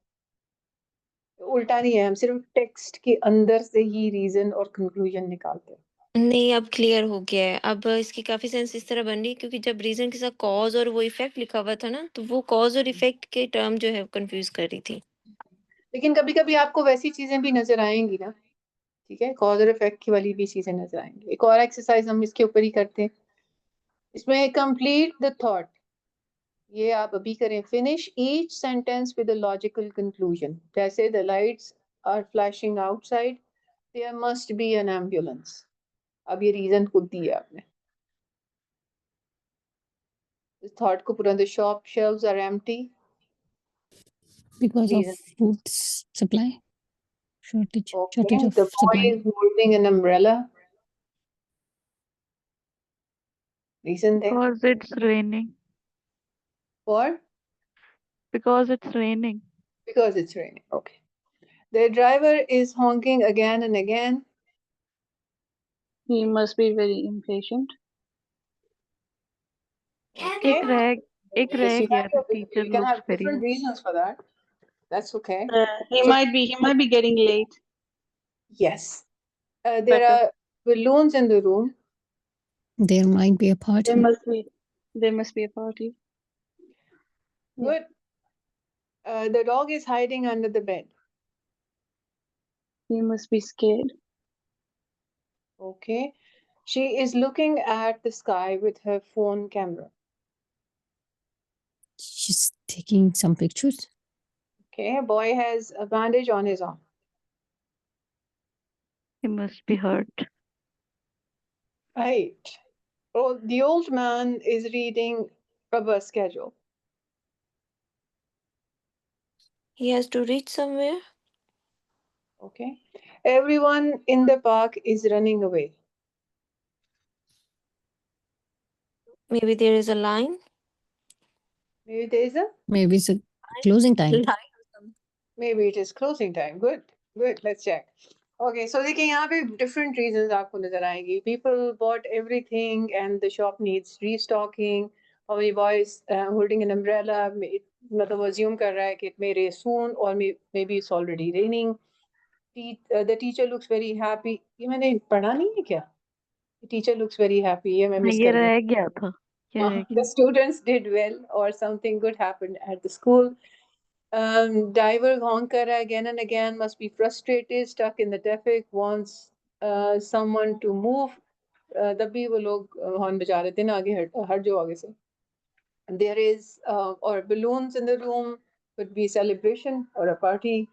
उल्टा नहीं है, हम सिर्फ टेक्स्ट के अंदर से ही रीजन और कंक्लूजन निकालते हैं. नहीं, अब क्लियर हो गया है। अब इसकी काफ़ी सेंस इस तरह बन रही है क्योंकि जब रीज़न के साथ कॉज़ और वो इफ़ेक्ट लिखा हुआ था ना, तो वो कॉज़ और इफ़ेक्ट के टर्म जो है कन्फ्यूज़ कर रही थी। लेकिन कभी कभी आपको वैसी चीजें भी नजर आएंगी ना. ठीक है, कॉज और इफेक्ट की वाली भी चीजें नजर आएंगी. एक और एक्सरसाइज हम इसके ऊपर ही करते हैं. इसमें कंप्लीट द थॉट, ये आप अभी करें. Finish each sentence with a logical conclusion. जैसे the lights are flashing outside, there must be an ambulance. अब ये reason खुद दिया आपने. इस thought को पूरा, the shop shelves are empty. Because of Reason. food supply shortage Okay. of The boy supply. is holding an umbrella. Reason there. Because it's raining. For? Because it's raining. Because it's raining. Okay. The driver is honking again and again. He must be very impatient. Okay. एक रह Yes, गया you था. have Teacher you can looks have very. different reasons for that. That's okay. He So- might be getting late. Yes. There Better. are balloons in the room. There might be a party. There must be a party. Good. The dog is hiding under the bed. He must be scared. Okay. She is looking at the sky with her phone camera. She's taking some pictures. Okay. A boy has a bandage on his arm. He must be hurt. Right. Oh, the old man is reading a bus schedule. He has to reach somewhere. Okay. Everyone in the park is running away. Maybe there is a line. Maybe there is a. Maybe it's a closing time. Maybe it is closing time. Good. Good. Let's check. Okay. So देखिए यहाँ पे different reasons आपको नजर आएंगी. People bought everything and the shop needs restocking. Or maybe boys holding an umbrella. मतलब assume कर रहा है कि it may rain soon or maybe it's already raining. The teacher looks very happy. ये मैंने पढ़ा नहीं है क्या? The teacher looks very happy. ये मैं miss ये कर गई. रह गया था. ये रह The गया. students did well or something good happened at the school. Diver honk kar raha hai again and again, must be frustrated, stuck in the traffic, wants someone to move. तब भी वो लोग हॉर्न बजा रहे थे ना, आगे हट जाओ आगे से. There is or balloons in the room, could be celebration or a party.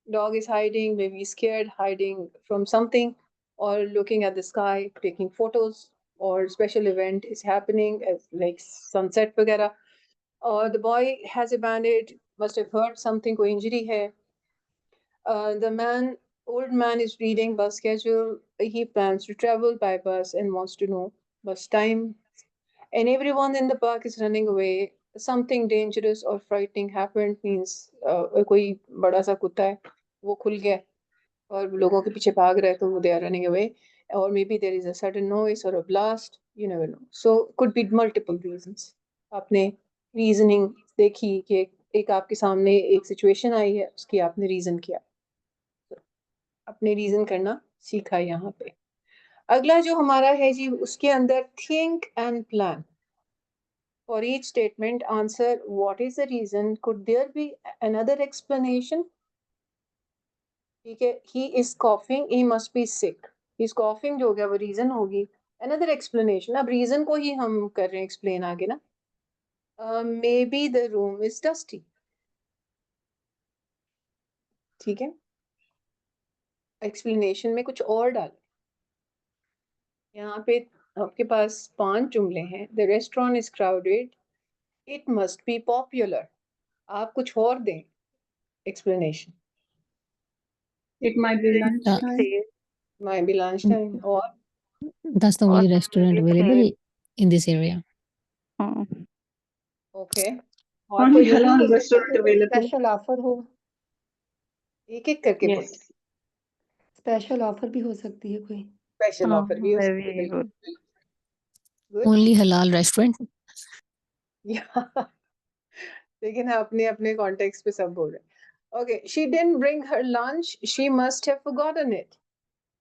Dog is hiding, maybe scared, hiding from something, or looking at the sky, taking photos, or special event is happening as like sunset वगैरह. Or the boy has a bandage, must have hurt something, कोई injury है. The old man is reading bus schedule. He plans to travel by bus and wants to know bus time. And everyone in the park is running away. Something dangerous or frightening happened means कोई बड़ा सा कुत्ता है, वो खुल गया और लोगों के पीछे भाग रहे, तो they are running away. Or maybe there is a sudden noise or a blast. You never know. So could be multiple reasons. आपने reasoning देखी कि एक आपके सामने एक situation आई है, उसकी आपने reason किया. अपने reason करना सीखा यहाँ पे. अगला जो हमारा है जी, उसके अंदर think and plan. For each statement, answer what is the reason. Could there be another explanation? ठीक है. He is coughing. He must be sick. He is coughing जो हो गया वो reason होगी. Another explanation. अब reason को ही हम कर रहे हैं explain आगे ना. Maybe the room is dusty. ठीक है. Explanation में कुछ और डाल. यहाँ पे आपके पास 5 जुमले हैं. The restaurant is crowded. It must be popular. आप कुछ और दें explanation. It might be lunchtime. Might be lunchtime or That's the only restaurant available in this area. okay. Only halal restaurant available. Special offer हो. एक एक करके Yes. बोलिए. Special offer भी हो सकती है कोई. स्पेशल ऑफर भी हो सकती है. Very good. Good. Only halal restaurant. Yeah. लेकिन अपने अपने कॉन्टेक्स्ट पे सब बोल रहे हैं. Okay, she didn't bring her lunch. She must have forgotten it.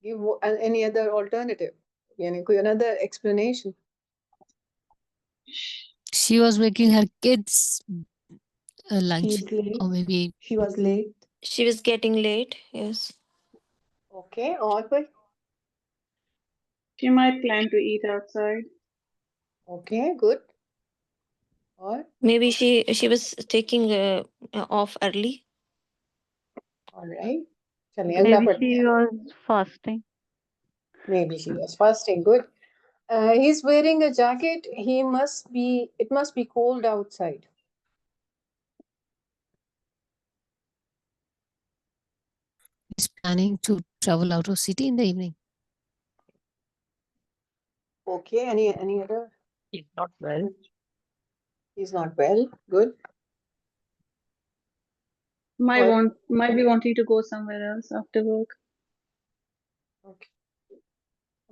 Give any other alternative. यानी कोई another explanation. She was making her kids lunch, She is late. or maybe She was late. She was getting late. Yes. Okay, और कोई? She might plan to eat outside. Okay, good. और Maybe she was taking off early. alright, चलिए अगला Maybe पढ़ते she हैं. was fasting. Maybe she was fasting. Good. He's wearing a jacket. It must be cold outside. He's planning to travel out of city in the evening. Okay. Any other? He's not well. He's not well. Good. Might be wanting to go somewhere else after work. Okay.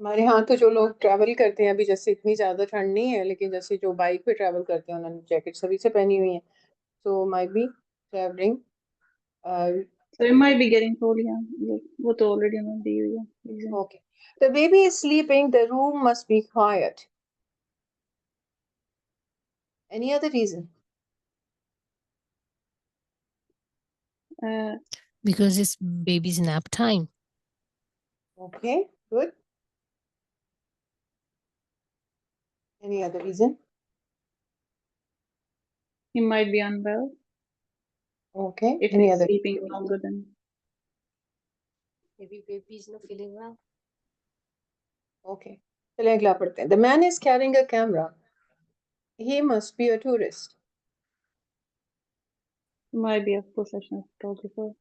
हमारे यहाँ तो जो लोग travel करते हैं, अभी जैसे इतनी ज्यादा ठंड नहीं है, लेकिन जैसे जो बाइक पे ट्रैवल करते हैं उन्होंने जैकेट सभी से पहनी हुई है. So might be traveling. So it might be getting cold, yeah. वो तो already उन्होंने दी हुई है reason. Okay. The baby is sleeping. The room must be quiet. Any other reason? Because it's baby's nap time. Okay. Good. Any other reason? He might be unwell Okay. if Any he's other? sleeping longer than. Maybe baby is not feeling well. Okay. चलिए अगला पढ़ते हैं. The man is carrying a camera. He must be a tourist. Might be a professional photographer.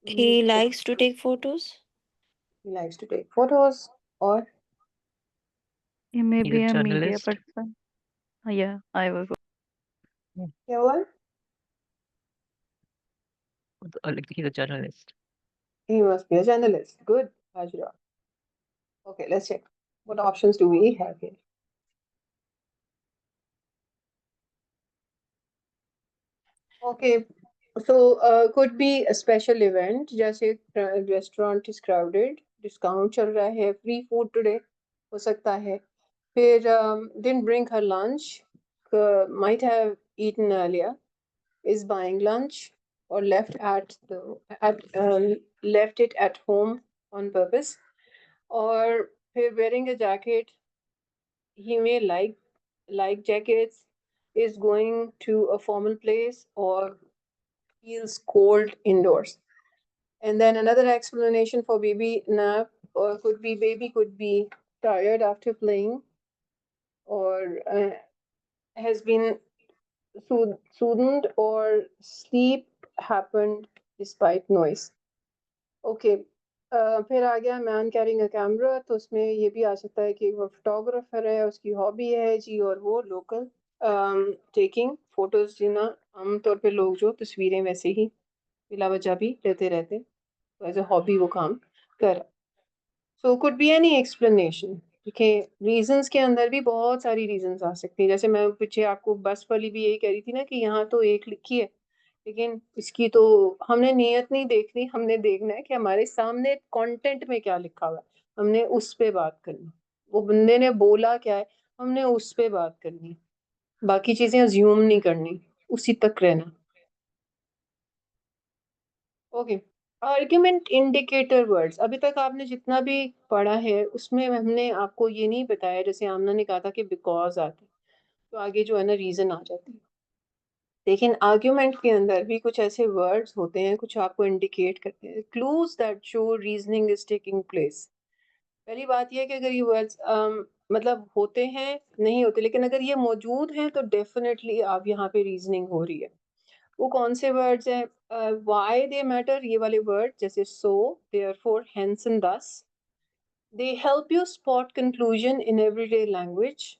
He likes to take photos. He likes to take photos. Or He may He's be a a media journalist. person. Yeah, I was. क्या हुआ? Like he's a journalist. He must be a journalist. Good, Hajra. Okay, let's check. What options do we have here? Okay, so could be a special event. जैसे restaurant is crowded, discount चल रहा है, free food today हो सकता है. फिर didn't bring her lunch, might have eaten earlier, is buying lunch, or left it at home on purpose, or फिर wearing a jacket. He may like jackets, is going to a formal place, or feels cold indoors. And then another explanation for baby nap, or baby could be tired after playing, or has been soothed, or sleep happened despite noise. Okay. फिर आ गया man carrying a camera, तो उसमें ये भी आ सकता है कि वो फोटोग्राफर है, उसकी हॉबी है जी, और वो लोकल टेकिंग फोटोज लेना. आमतौर पे लोग जो तस्वीरें वैसे ही बिला वजह भी लेते रहते, तो एज अ हॉबी वो काम कर. So could be any explanation. ठीक है, रीजंस के अंदर भी बहुत सारी रीजंस आ सकती हैं. जैसे मैं पीछे आपको बस वाली भी यही कह रही थी ना, कि यहाँ तो एक लिखी है, लेकिन इसकी तो हमने नियत नहीं देखनी, हमने देखना है कि हमारे सामने कंटेंट में क्या लिखा हुआ है, हमने उस पे बात करनी. वो बंदे ने बोला क्या है, हमने उस पे बात करनी, बाकी चीजें अज्यूम नहीं करनी, उसी तक रहना. ओके. आर्ग्यूमेंट इंडिकेटर वर्ड्स, अभी तक आपने जितना भी पढ़ा है उसमें हमने आपको ये नहीं बताया, जैसे आमना ने कहा था कि बिकॉज आते, तो आगे जो है ना रीजन आ जाती है. लेकिन आर्ग्यूमेंट के अंदर भी कुछ ऐसे वर्ड्स होते हैं, कुछ आपको इंडिकेट करते हैं, clues that show reasoning is taking place. पहली बात यह है कि अगर ये वर्ड्स मतलब होते हैं, नहीं होते, लेकिन अगर ये मौजूद हैं तो डेफिनेटली आप यहाँ पे रीजनिंग हो रही है. वो कौन से वर्ड्स हैं? व्हाई दे मैटर, ये वाले वर्ड, जैसे सो, देयरफॉर, हेंस एंड दस. They help you spot conclusion in everyday language.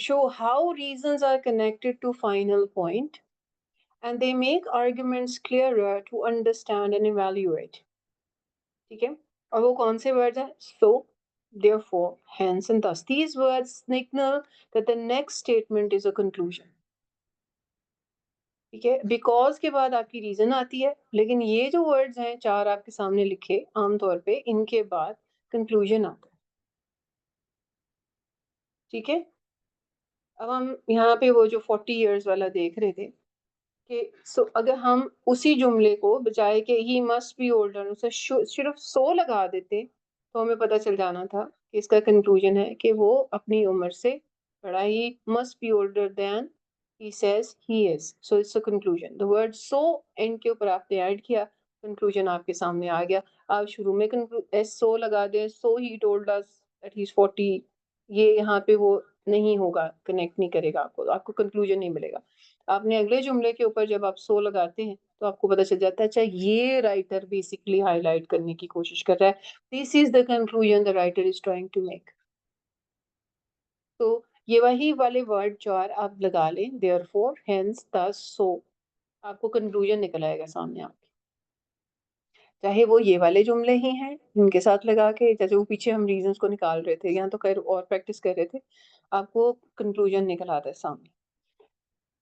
Show how reasons are connected to final point, and they make arguments clearer to understand and evaluate. ठीक है, और वो कौन से वर्ड्स हैं? So, therefore, hence and thus. These words signal that the next statement is a conclusion. ठीक है, because के बाद आपकी रीजन आती है, लेकिन ये जो वर्ड्स हैं चार आपके सामने लिखे आमतौर पे, इनके बाद कंक्लूजन आता है. ठीक है, अब हम यहाँ पे वो जो 40 years वाला देख रहे थे कि अगर हम उसी जुमले को बजाय के ही मस्ट बी ओल्डर, उसे सिर्फ सो लगा देते, तो हमें पता चल जाना था कि इसका कंक्लूजन है कि वो अपनी उम्र से पढ़ा he must be older than he says he is. So it's a conclusion. The word so end के ऊपर आपने ऐड किया, conclusion आपके सामने आ गया. आप शुरू में so लगा दें, so he told us that he's 40, ये यहाँ पे वो नहीं होगा, कनेक्ट नहीं करेगा आपको कंक्लूजन नहीं मिलेगा. आपने अगले जुमले के ऊपर जब आप सो लगाते हैं तो आपको पता चल जाता है अच्छा ये राइटर बेसिकली हाईलाइट करने की कोशिश कर रहा है. This is the conclusion the writer is trying to make. तो ये वही वाले वर्ड जो आप लगा लें, देयरफॉर, हेंस, थस, सो, आपको कंक्लूजन निकल आएगा सामने आपके. चाहे वो ये वाले जुमले ही हैं इनके साथ लगा के, जैसे वो पीछे हम रीजंस को निकाल रहे थे, यहाँ तो खैर और प्रैक्टिस कर रहे थे, आपको कंक्लूजन निकल आता है सामने.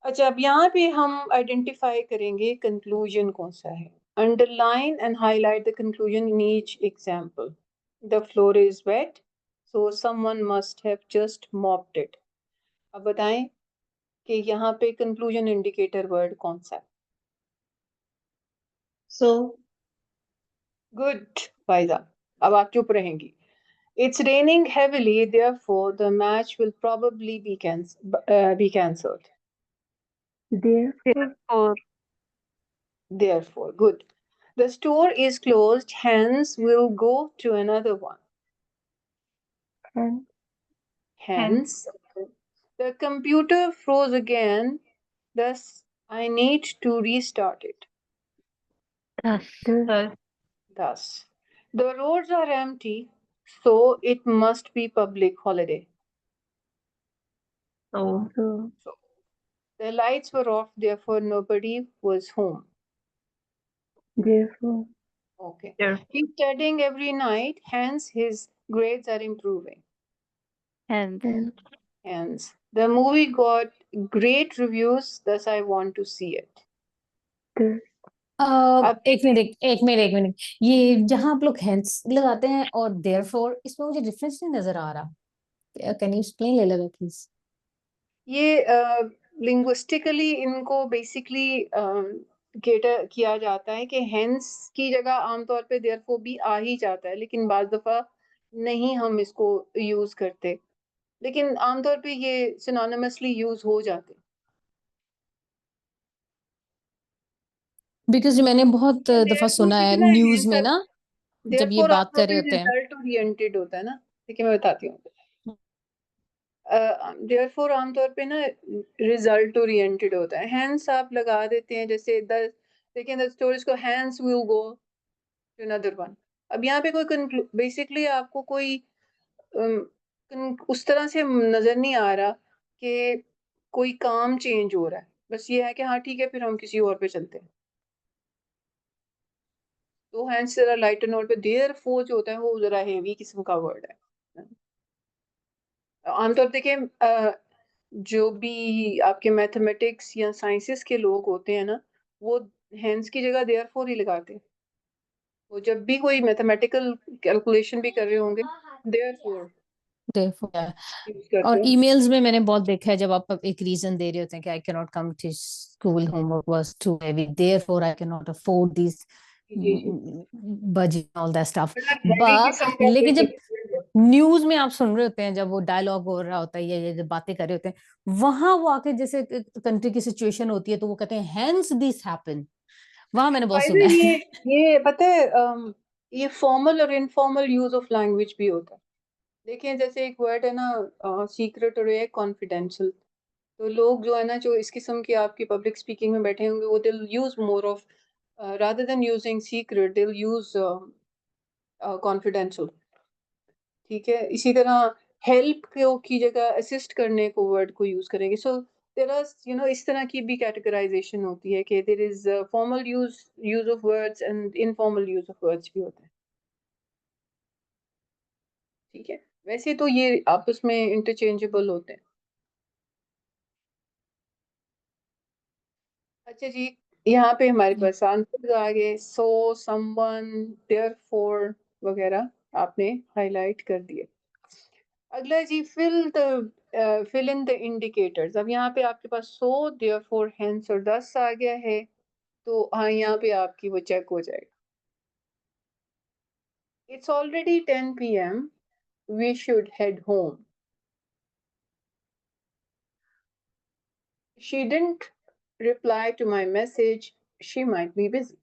अच्छा, अब यहाँ पे हम आइडेंटिफाई करेंगे कंक्लूजन कौन सा है. Underline and highlight the conclusion in each example. The floor is wet, so someone must have just mopped it. अब बताएं कि यहाँ पे कंक्लूजन इंडिकेटर वर्ड कौन सा है. So, गुड फायदा. अब आप चुप रहेंगी. It's raining heavily, therefore the match will probably be cancelled. Therefore, Therefore, good. The store is closed, hence we'll go to another one. and Hence, the computer froze again, thus I need to restart it. thus, Thus, the roads are empty, so it must be public holiday. so, so, The lights were off, therefore nobody was home. therefore, Okay. there, He's studying every night, hence his grades are improving. Hence, and Hence, the movie got great reviews, thus I want to see it. thus. अब एक minute ये जहां आप लोग hence लगाते हैं और therefore, इसमें मुझे डिफरेंस नहीं नजर आ रहा. कैन यू एक्सप्लेन लेला प्लीज. ये लिंग्विस्टिकली इनको बेसिकली केटर किया जाता है कि हेंस की जगह आमतौर पे देयरफॉर भी आ ही जाता है, लेकिन बाज दफा नहीं हम इसको यूज करते, लेकिन आमतौर पे ये सिनोनिमसली यूज हो जाते. बिकॉज मैंने बहुत दफा सुना है न्यूज में ना, जब ये बात कर रहे होते हैं. रिजल्ट ओरिएंटेड होता है ना. ठीक है, मैं बताती हूँ. देयरफॉर आमतौर पे ना रिजल्ट ओरिएंटेड होता है. हैंस आप लगा देते हैं, जैसे देखिए द स्टोरीज को hence will go to another one. अब यहाँ पे कोई बेसिकली आपको कोई उस तरह से नजर नहीं आ रहा कि कोई काम चेंज हो रहा है. बस ये है कि हाँ ठीक है, फिर हम किसी और पे चलते हैं. तो हैंस जरा लाइटर नोट पे. देयरफॉर जो होता है वो जरा हेवी किस्म का वर्ड है. आमतौर देखिए जो भी आपके मैथमेटिक्स या साइंसेस के लोग होते हैं ना, वो हेंस की जगह देयरफॉर ही लगाते हैं. वो जब भी कोई मैथमेटिकल कैलकुलेशन भी कर रहे होंगे, देयरफॉर Therefore, यूज करते और हैं. ईमेल्स में मैंने बहुत देखा है जब आप एक रीजन दे रहे होते हैं कि I can not come to school, homework was too heavy, therefore I can not afford this जी जी. Budget, all that stuff. बड़ा heavy किस्म का लेकिन जब कोई न्यूज में आप सुन रहे होते हैं, जब वो डायलॉग हो रहा होता है या ये जब बातें कर रहे होते हैं, वहां वो आके जैसे कंट्री की सिचुएशन होती है तो वो कहते हैं हेंस दिस हैपन. वहां मैंने बहुत फायदा सुना है. ये पता है ये फॉर्मल और इनफॉर्मल यूज ऑफ लैंग्वेज भी होता है. देखिए जैसे एक वर्ड है ना सीक्रेट और एक कॉन्फिडेंशियल. तो लोग जो है ना, जो इस किस्म की आपकी पब्लिक स्पीकिंग में बैठे होंगे, वो दिल use more of rather than using secret, दिल यूज कॉन्फिडेंशियल. ठीक है, इसी तरह हेल्प की जगह असिस्ट करने को वर्ड को यूज करेंगे. सो देयर आर इस तरह की भी कैटेगराइजेशन होती है कि there is formal use of words and informal use of words भी होता है. ठीक है, वैसे तो ये आपस में इंटरचेंजेबल होते हैं. अच्छा जी, यहाँ पे हमारे पास आंसर आ गए. सो, समवन, देयरफॉर वगैरह आपने हाईलाइट कर दिए. अगला जी, फिल इन द इंडिकेटर्स. अब यहाँ पे आपके पास सो, देयरफॉर, हेंस और दस आ गया है, तो हाँ यहाँ पे आपकी वो चेक हो जाएगा. It's already 10 PM, we should head home. She didn't reply to my message. She might be busy.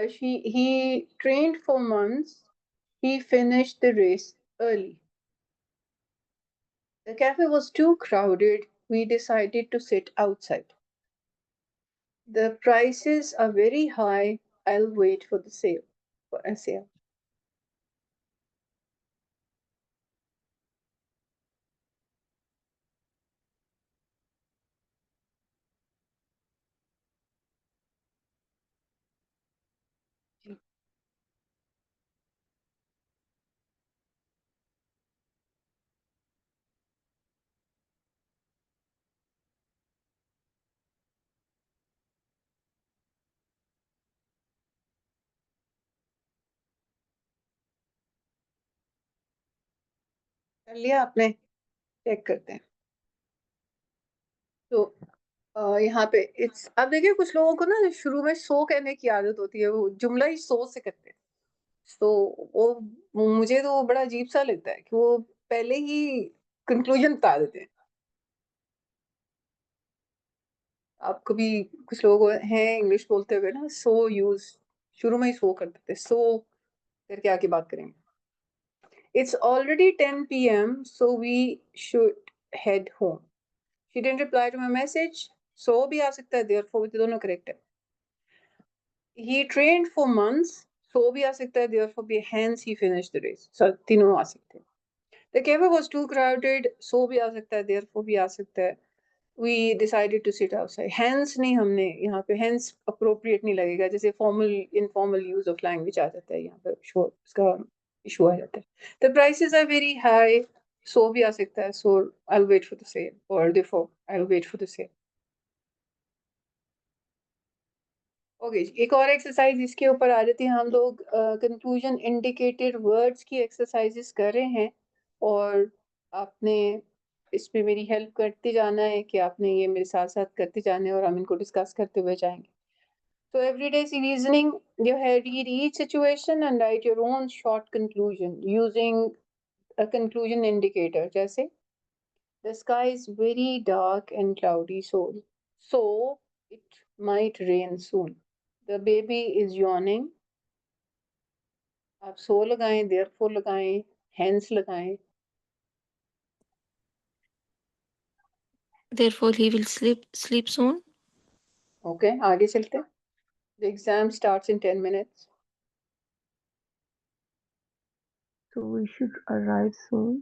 He trained for months. He finished the race early. The cafe was too crowded. We decided to sit outside. The prices are very high. I'll wait for the sale. For a sale. कर लिया आपने? Check करते हैं। तो यहाँ पे it's अब देखिए कुछ लोगों को ना शुरू में सो कहने की आदत होती है, वो जुमला ही सो से करते हैं। तो वो मुझे तो बड़ा अजीब सा लगता है कि वो पहले ही कंक्लूजन बता देते हैं। आप कभी कुछ लोग हैं इंग्लिश बोलते हुए ना सो यूज शुरू में ही सो कर देते, सो करके आगे बात करेंगे। It's already 10 p.m. so we should head home. She didn't reply to my message. So भी आ सकता है, therefore भी दोनों correct है। He trained for months. So भी आ सकता है, therefore भी hence he finished the race. So तीनों आ सकते हैं। The cafe was too crowded. So भी आ सकता है, therefore भी आ सकता है। We decided to sit outside. Hence नहीं, हमने यहाँ पे hence appropriate नहीं लगेगा, जैसे formal informal use of language आ जाता है यहाँ पे, इसका issue आ जाता है। The prices are very high. So भी आ सकता है, so I'll wait for the sale, or therefore I'll wait for the sale. Okay, एक और एक्सरसाइज इसके ऊपर आ जाती है। हम लोग कंक्लूजन इंडिकेटेड वर्ड्स की एक्सरसाइजेस कर रहे हैं, और आपने इसमें मेरी हेल्प करते जाना है कि आपने ये मेरे साथ साथ करते जाना है, और हम इनको डिस्कस करते हुए जाएंगे। So everyday reasoning, you have read each situation and write your own short conclusion using a conclusion indicator. जैसे the sky is very dark and cloudy, so it might rain soon. The baby is yawning. आप so लगाएं, therefore लगाएं, hence लगाएं। Therefore he will sleep soon. Okay, आगे चलते हैं। The exam starts in 10 minutes. So we should arrive soon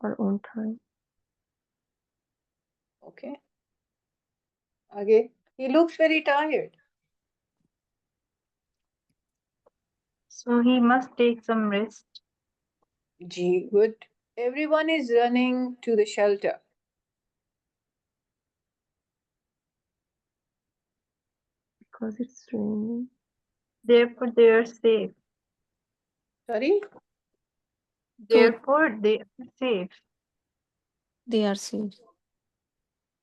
or on time. Okay. आगे, he looks very tired. So he must take some rest. G, good. Everyone is running to the shelter. Because it's raining. Therefore they are safe. Sorry? Therefore they are safe. They are safe.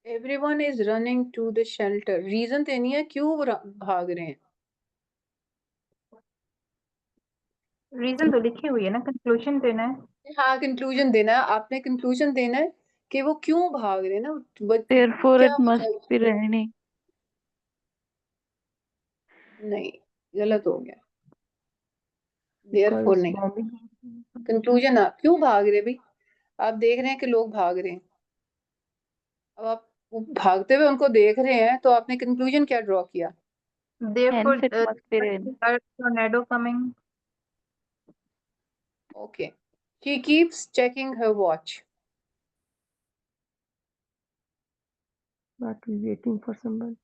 Everyone is running to the shelter. Reason देनी है क्यों भाग रहे हैं। Reason तो लिखी हुई है ना, कंक्लूजन देना है। हाँ, कंक्लूजन देना है, आपने कंक्लूजन देना है कि वो क्यों भाग रहे हैं ना। Therefore क्या it must be raining. नहीं, गलत हो गया। Because Therefore it's नहीं, bombing. कंक्लूजन आप क्यों भाग रहे भाई, आप देख रहे हैं कि लोग भाग रहे हैं, अब आप भागते हुए उनको देख रहे हैं, तो आपने कंक्लूजन क्या ड्रॉ किया। Therefore Hence it must be rain. tornado coming. Okay. She keeps checking her watch. But we're waiting for someone.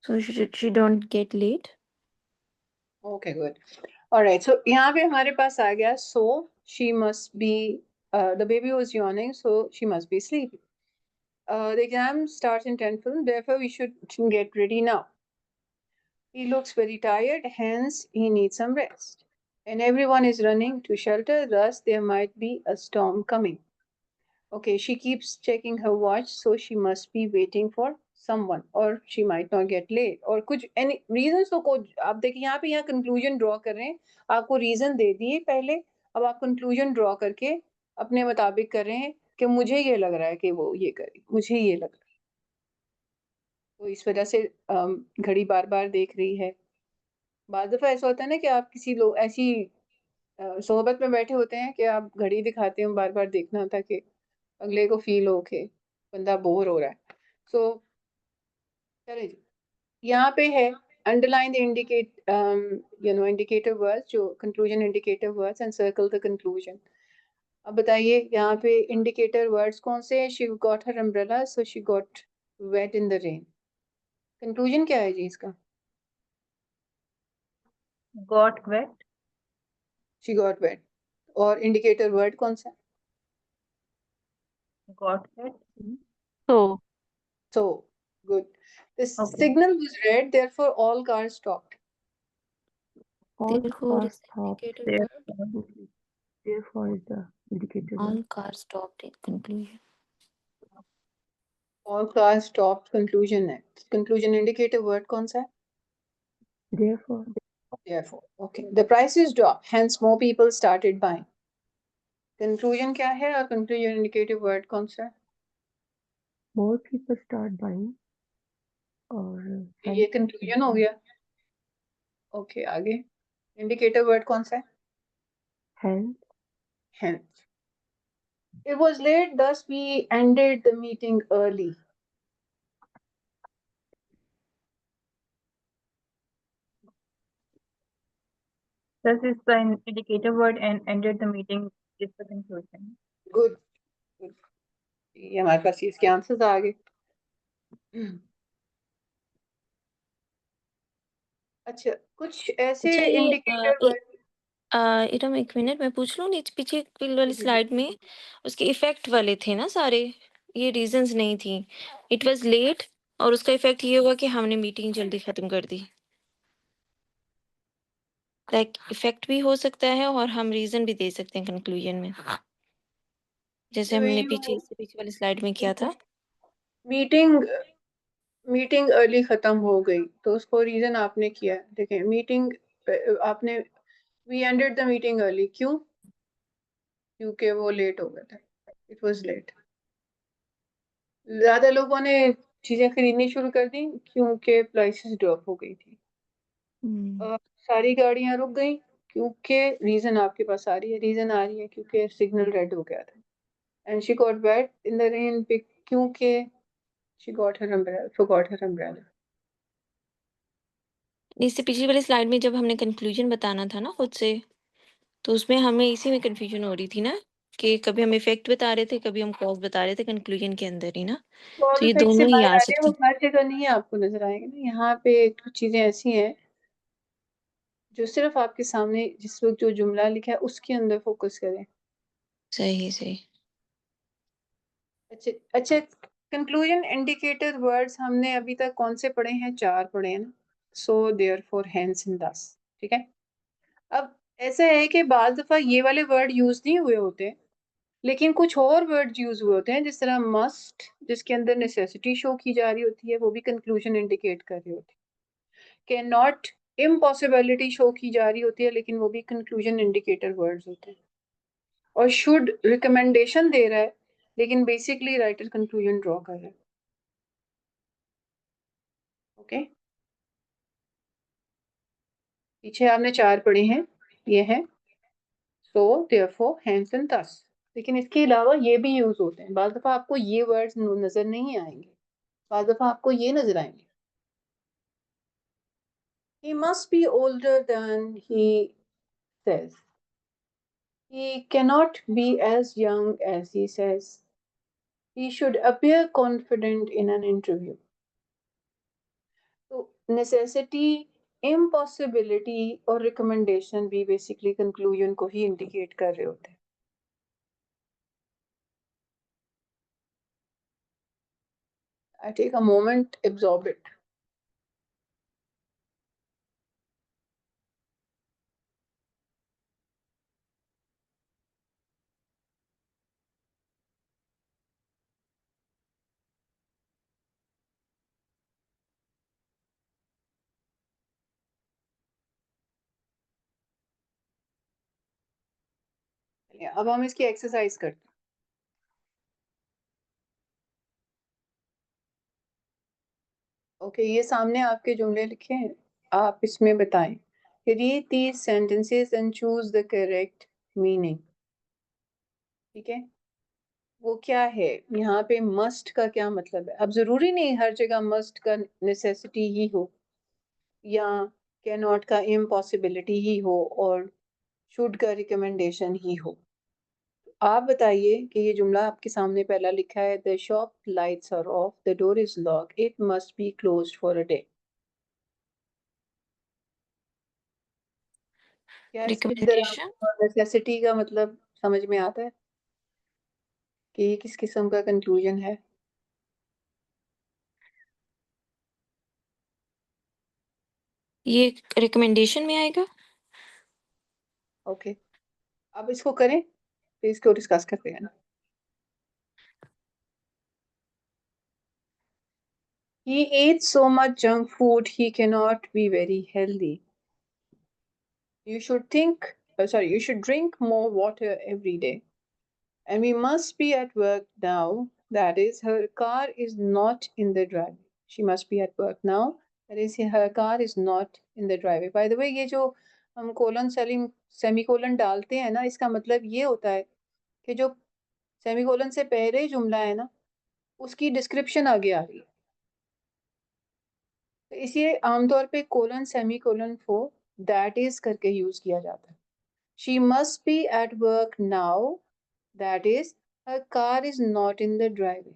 So she don't get late. Okay, good. All right. So यहाँ पे हमारे पास आ गया so she must be the baby was yawning, so she must be sleepy. The exam starts in 10 film, therefore we should get ready now. He looks very tired, hence he needs some rest. And everyone is running to shelter, thus there might be a storm coming. Okay, she keeps checking her watch, so she must be waiting for someone or she might not get late और कुछ any reasons तो कुछ आप देखिए यहाँ conclusion draw कर रहे हैं, आपको reason दे दिए पहले, अब आप conclusion draw करके अपने मुताबिक कर रहे हैं कि मुझे ये लग रहा है कि वो ये करे, मुझे ये लग रहा है, तो इस वजह से घड़ी बार बार देख रही है। बार दफा ऐसा होता है ना कि आप किसी लोग ऐसी सोहबत में बैठे होते हैं कि आप घड़ी दिखाते हो बार बार देखना ताकि अगले को फील हो के बंदा बोर हो रहा है। सो चलिए जी, यहाँ पे है underline the indicator words जो conclusion indicator words and circle the conclusion। अब बताइए यहाँ पे indicator words कौन से हैं? She got her umbrella so she got wet in the rain। conclusion क्या है जी इसका? got wet, she got wet और indicator word कौन सा? got wet, So so good। the okay, signal was red therefore all cars stopped। All Therefore cars is the stopped. indicator word. Therefore is the indicator All word. cars stopped in conclusion. all cars stopped conclusion है। conclusion indicator word कौन सा है? Therefore, therefore okay the prices dropped hence more people started buying। conclusion क्या है और conclusion indicative word कौन सा है? more people start buying और ये conclusion हो गया। okay आगे indicator word कौन सा है? hence hence it was late thus we ended the meeting early। this is the indicator word and ended the meeting is the conclusion। good good ये हमारे पास इसके आंसर्स आ गए। अच्छा कुछ ऐसे अच्छा ये इंडिकेटर वर्ड इरम एक मिनट मैं पूछ लूँ नीचे पीछे वाली जी जी स्लाइड में उसके इफेक्ट वाले थे ना सारे, ये रीजंस नहीं थी। इट वाज लेट और उसका इफेक्ट ये हुआ कि हमने मीटिंग जल्दी खत्म कर दी। लाइक इफेक्ट भी हो सकता है और हम रीजन भी दे सकते हैं कंक्लूजन में, जैसे हमने पीछे इससे पीछे वाली स्लाइड में किया था। मीटिंग अर्ली खत्म हो गई तो उसको रीजन आपने किया। देखिए मीटिंग आपने we ended the meeting early क्यों? क्योंकि वो लेट हो गया था। It was late. ज्यादा लोगों ने चीजें खरीदनी शुरू कर दी क्योंकि प्राइसेस ड्रॉप हो गई थी। सारी गाड़ियां रुक गई क्योंकि रीजन आपके पास आ रही है, रीजन आ रही है क्योंकि सिग्नल रेड हो गया था। And she got wet in the rain क्योंकि she got her umbrella, forgot her umbrella. इससे पिछली वाली स्लाइड में जब हमने कंक्लूजन बताना था ना खुद से, तो उसमें हमें इसी में कंफ्यूजन हो रही थी ना कि कभी हम इफेक्ट बता रहे थे, कभी हम कॉज बता रहे थे कंक्लूजन के अंदर ही ना, कॉज तो ये इफेक्ट से दोनों ही बाहर आ आ गए, वो सकती। हर जगह नहीं आपको नजर आएंगे ना। यहाँ पे कुछ चीजें ऐसी हैं जो सिर्फ आपके सामने जिस वक्त जो जुमला लिखा है उसके अंदर फोकस करें। सही सही। अच्छा अच्छा कंक्लूजन इंडिकेटर वर्ड्स हमने अभी तक कौन से पढ़े हैं? 4 पढ़े हैं ना। सो देयरफॉर हेंस एंड दस। ठीक है। अब ऐसा है कि बाज दफा ये वाले वर्ड यूज नहीं हुए होते लेकिन कुछ और वर्ड्स यूज हुए होते हैं, जिस तरह मस्ट जिसके अंदर नेसेसिटी शो की जा रही होती है, वो भी कंक्लूजन इंडिकेट कर रही होती है। कैन नॉट इम्पॉसिबिलिटी शो की जा रही होती है लेकिन वो भी कंक्लूजन इंडिकेटर वर्ड्स होते हैं। और शुड रिकमेंडेशन दे रहा है लेकिन बेसिकली राइटर कंक्लूजन ड्रॉ कर रहा है। ओके पीछे आपने 4 पढ़े हैं, ये है so therefore hence and thus. लेकिन इसके अलावा ये भी यूज होते हैं। बाज़ दफा आपको ये वर्ड्स नजर नहीं आएंगे, बाज़ दफा आपको ये नजर आएंगे। He must be older than he says। He cannot be as young as he says। He should appear confident in an interview। तो नेसेसिटी, इम्पॉसिबिलिटी और रिकमेंडेशन भी बेसिकली कंक्लूजन को ही इंडिकेट कर रहे होते हैं। I take a moment, absorb it। अब हम इसकी एक्सरसाइज करते हैं। ओके, ये सामने आपके जुमले लिखे हैं, आप इसमें बताएं। Read these sentences and choose the correct meaning. ठीक है, वो क्या है यहाँ पे मस्ट का क्या मतलब है? अब जरूरी नहीं हर जगह मस्ट का नेसेसिटी ही हो, या कैन नॉट का इम्पॉसिबिलिटी ही हो, और शुड का रिकमेंडेशन ही हो। आप बताइए कि ये जुमला आपके सामने पहला लिखा है, the shop lights are off, the door is lock, it must be closed for a day. क्या इसके अंदर रिकमेंडेशन। आपको नेसेसिटी का मतलब समझ में आता है कि ये किस किस्म का कंक्लूजन है? ये रिकमेंडेशन में आएगा। ओके, अब इसको करें तो इसको डिस्कस करते हैं ना। He eats so much junk food he cannot be very healthy. You should you should drink more water every day. And we must be at work now. That is, her car is not in the driveway. She must be at work now. That is, her car is not in the driveway. By the way, ये जो हम colon semicolon डालते हैं ना, इसका मतलब ये होता है कि जो सेमीकोलन से पहले जुमला है ना, उसकी डिस्क्रिप्शन आगे आ रही है। तो इसलिए आमतौर पे कोलन सेमीकोलन को दैट इज करके यूज किया जाता है। She must be at work now, that is her car is not in the driveway,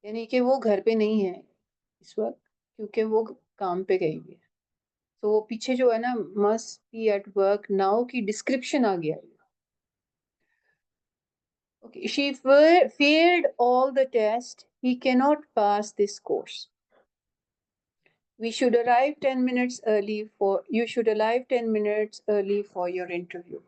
यानी कि वो घर पे नहीं है इस वक्त, क्योंकि वो काम पे गई हुई है। तो वो पीछे जो है ना, must be at work now की डिस्क्रिप्शन आ गया है। Okay, she failed all the tests. He cannot pass this course. You should arrive 10 minutes early for your interview.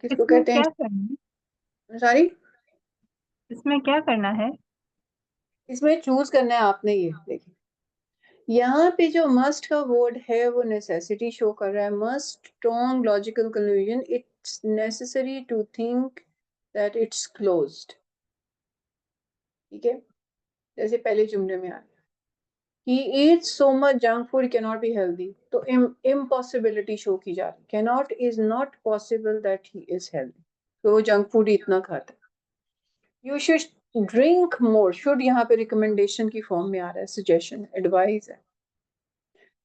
किसको इसमें कहते क्या हैं? करना है? सॉरी, इसमें क्या करना है? इसमें चूज करना है आपने। ये देखिए, यहाँ पे जो मस्ट का वर्ड है वो नेसेसिटी शो कर रहा है। Must strong logical conclusion, it's necessary to think that it's closed. ठीक है, जैसे पहले जुमले में आया, he eats so much junk food cannot be healthy, तो impossibility शो की जा रही, cannot is not possible that he is healthy, तो वो जंक फूड इतना खाता है। You should drink more, should यहाँ पे रिकमेंडेशन की फॉर्म में आ रहा है, सजेशन एडवाइस है।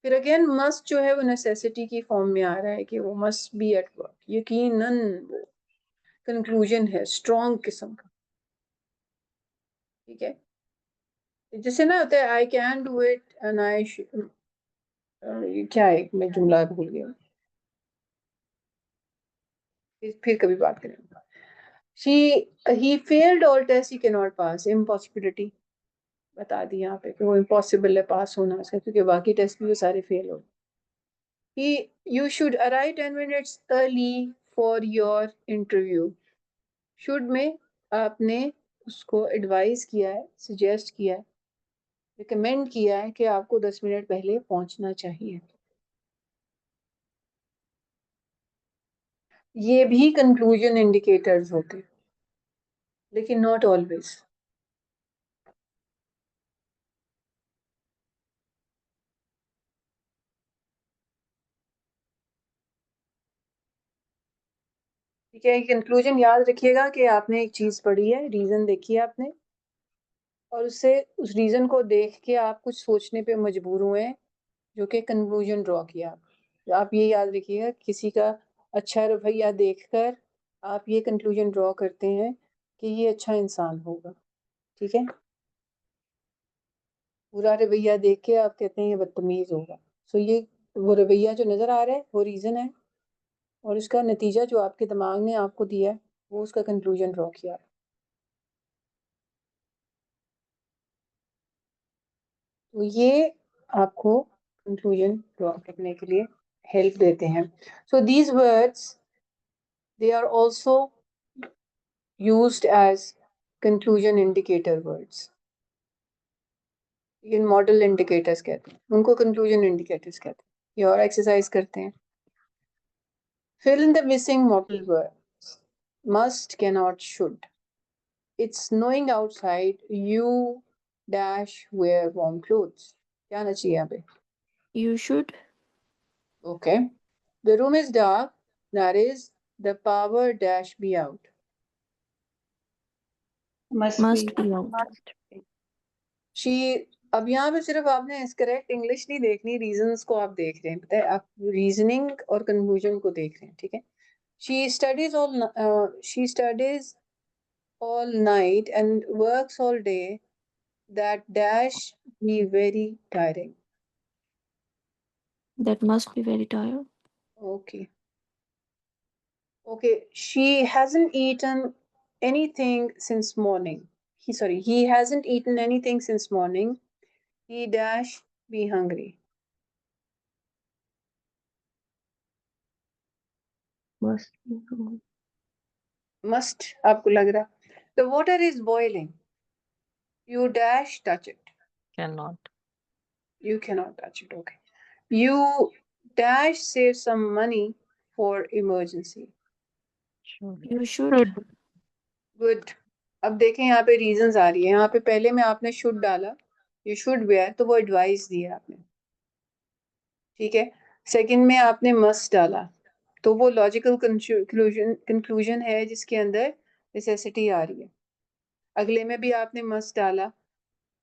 फिर अगेन मस्ट जो है वो नेसेसिटी की फॉर्म में आ रहा है कि वो मस्ट बी एट वर्क, यकीनन वो कंक्लूजन है स्ट्रॉन्ग किस्म का। ठीक है, जैसे ना होता है I can do it and क्या है, मैं जुमला भूल गया, फिर कभी बात करेंगे। he failed all tests, he cannot pass, impossibility बता दी यहाँ पे कि वो इम्पॉसिबल है पास होना उसका, क्योंकि बाकी टेस्ट भी वो सारे फेल हो। You should arrive 10 minutes early for your interview. Should में आपने उसको एडवाइस किया है, सजेस्ट किया है, रिकमेंड किया है कि आपको 10 मिनट पहले पहुंचना चाहिए। ये भी कंक्लूजन इंडिकेटर्स होते हैं, लेकिन नॉट ऑलवेज। ठीक है, कंक्लूजन याद रखिएगा कि आपने एक चीज पढ़ी है, रीजन देखी है आपने, और उससे उस रीजन को देख के आप कुछ सोचने पे मजबूर हुए हैं, जो कि कंक्लूजन ड्रॉ किया। आप ये याद रखिएगा, किसी का अच्छा रवैया देखकर आप ये कंक्लूजन ड्रॉ करते हैं कि ये अच्छा इंसान होगा। ठीक है, बुरा रवैया देख के आप कहते हैं ये बदतमीज होगा। सो ये वो रवैया जो नजर आ रहा है वो रीजन है, और उसका नतीजा जो आपके दिमाग ने आपको दिया है वो उसका कंक्लूजन ड्रॉ किया। तो ये आपको कंक्लूजन ड्रॉ करने के लिए हेल्प देते हैं. So these words, they are also used as conclusion indicator words. In model indicators कहते हैं, उनको कंक्लूजन इंडिकेटर्स कहते हैं. ये और एक्सरसाइज करते हैं. Fill in the missing modal words. Must, cannot, should. It's snowing outside. You dash wear warm clothes. क्या आना चाहिए यहाँ पे? You should. Okay. The room is dark. That is, the power dash be out. Must be out. She, अब यहाँ पे सिर्फ आपने करेक्ट इंग्लिश नहीं देखनी, रीजंस को आप देख रहे हैं. पता है, आप रीजनिंग और कंक्लूजन को देख रहे हैं. ठीक है. She studies all night and works all day. That dash be very tiring. That must be very tired. Okay. Okay. She hasn't eaten anything since morning. He hasn't eaten anything since morning. He dash be hungry. Must be hungry. Must आपको लग रहा. The water is boiling. You dash touch it. Cannot. You cannot touch it. Okay. You dash save some money for emergency. Should. You should. Good. अब देखें यहाँ पे reasons आ रही है. यहाँ पे पहले में आपने शुड डाला, यू शुड वेयर, तो वो एडवाइस दी है आपने. ठीक है. सेकंड में आपने मस्ट डाला, तो वो लॉजिकल कंक्लूजन है जिसके अंदर नेसेसिटी आ रही है. अगले में भी आपने मस्ट डाला,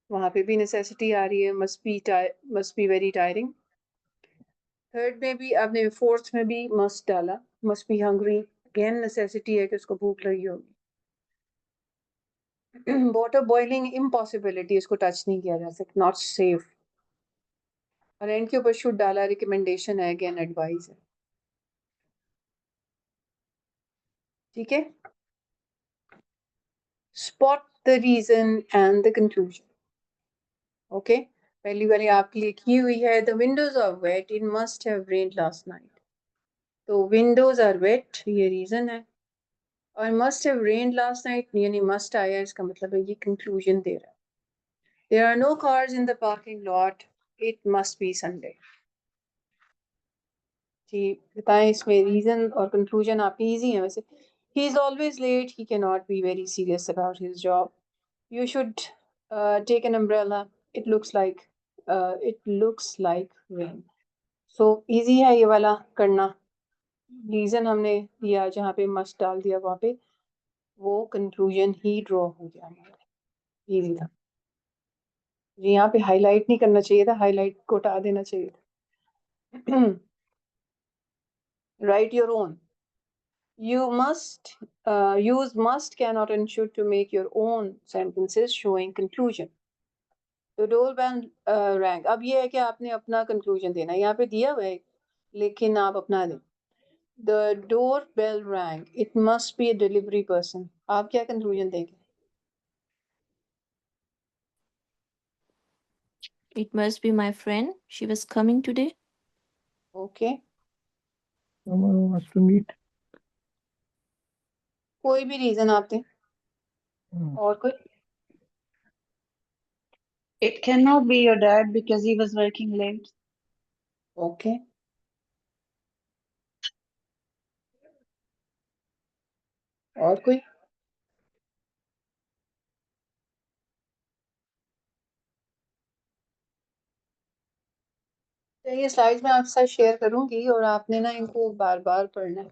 वहां पे भी नेसेसिटी आ रही है, must be very tiring. Third में भी आपने, फोर्थ में भी मस्ट डाला, must be hungry, again necessity है कि उसको भूख लगी होगी. वाटर बॉइलिंग इम्पॉसिबिलिटी, इसको टच नहीं किया जा सकता, नॉट सेफ. और एंड के ऊपर शुड डाला, रिकमेंडेशन है, अगेन एडवाइस है. ठीक है. Spot the reason and the conclusion. Okay. पहली वाली आपके लिए की हुई है. The windows are wet. It must have rained last night. तो विंडोज आर वेट, ये रीजन है. और must have rained last night यानी मस्ट आया, इसका मतलब है ये कंक्लूजन दे रहा है. There are no cars in the parking lot. It must be Sunday. जी बताएं, इसमें रीजन और कंक्लूजन आपकी इजी है वैसे. He is always late. He can not be very serious about his job. You should take an umbrella. It looks like rain. So easy है ये वाला करना. रीजन हमने दिया, जहाँ पे मस्ट डाल दिया वहाँ पे वो कंक्लूजन ही ड्रॉ हो गया. इजी था जी. यहाँ पे हाईलाइट नहीं करना चाहिए था, हाईलाइट को हटा देना चाहिए था. Write your own. You must use must, cannot, and should to make your own sentences showing conclusion. तो doorbell rang. अब ये है कि आपने अपना conclusion देना है. यहाँ पे दिया हुआ है, लेकिन आप अपना दें. The doorbell rang. It must be a delivery person. आप क्या conclusion देंगे? It must be my friend. She was coming today. Okay. Someone wants to meet. कोई भी रीजन आप दें. और कोई? It cannot be your dad because he was working late. Okay. और कोई? ये स्लाइड्स मैं आपके साथ शेयर करूंगी और आपने ना इनको बार बार पढ़ना है.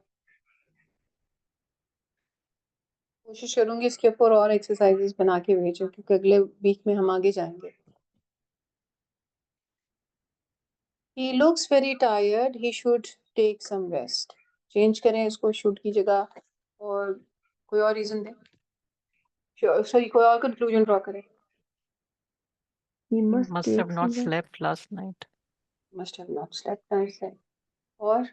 कोशिश करूंगी इसके ऊपर और एक्सरसाइजेस बना के भेजूं, क्योंकि अगले वीक में हम आगे जाएंगे. He looks very tired. He should take some rest. Change करें इसको should की जगह, और कोई और रीजन दें. सॉरी, कोई और कंक्लूजन ड्रॉ करें. He must have not slept last night. Must have not slept last night. और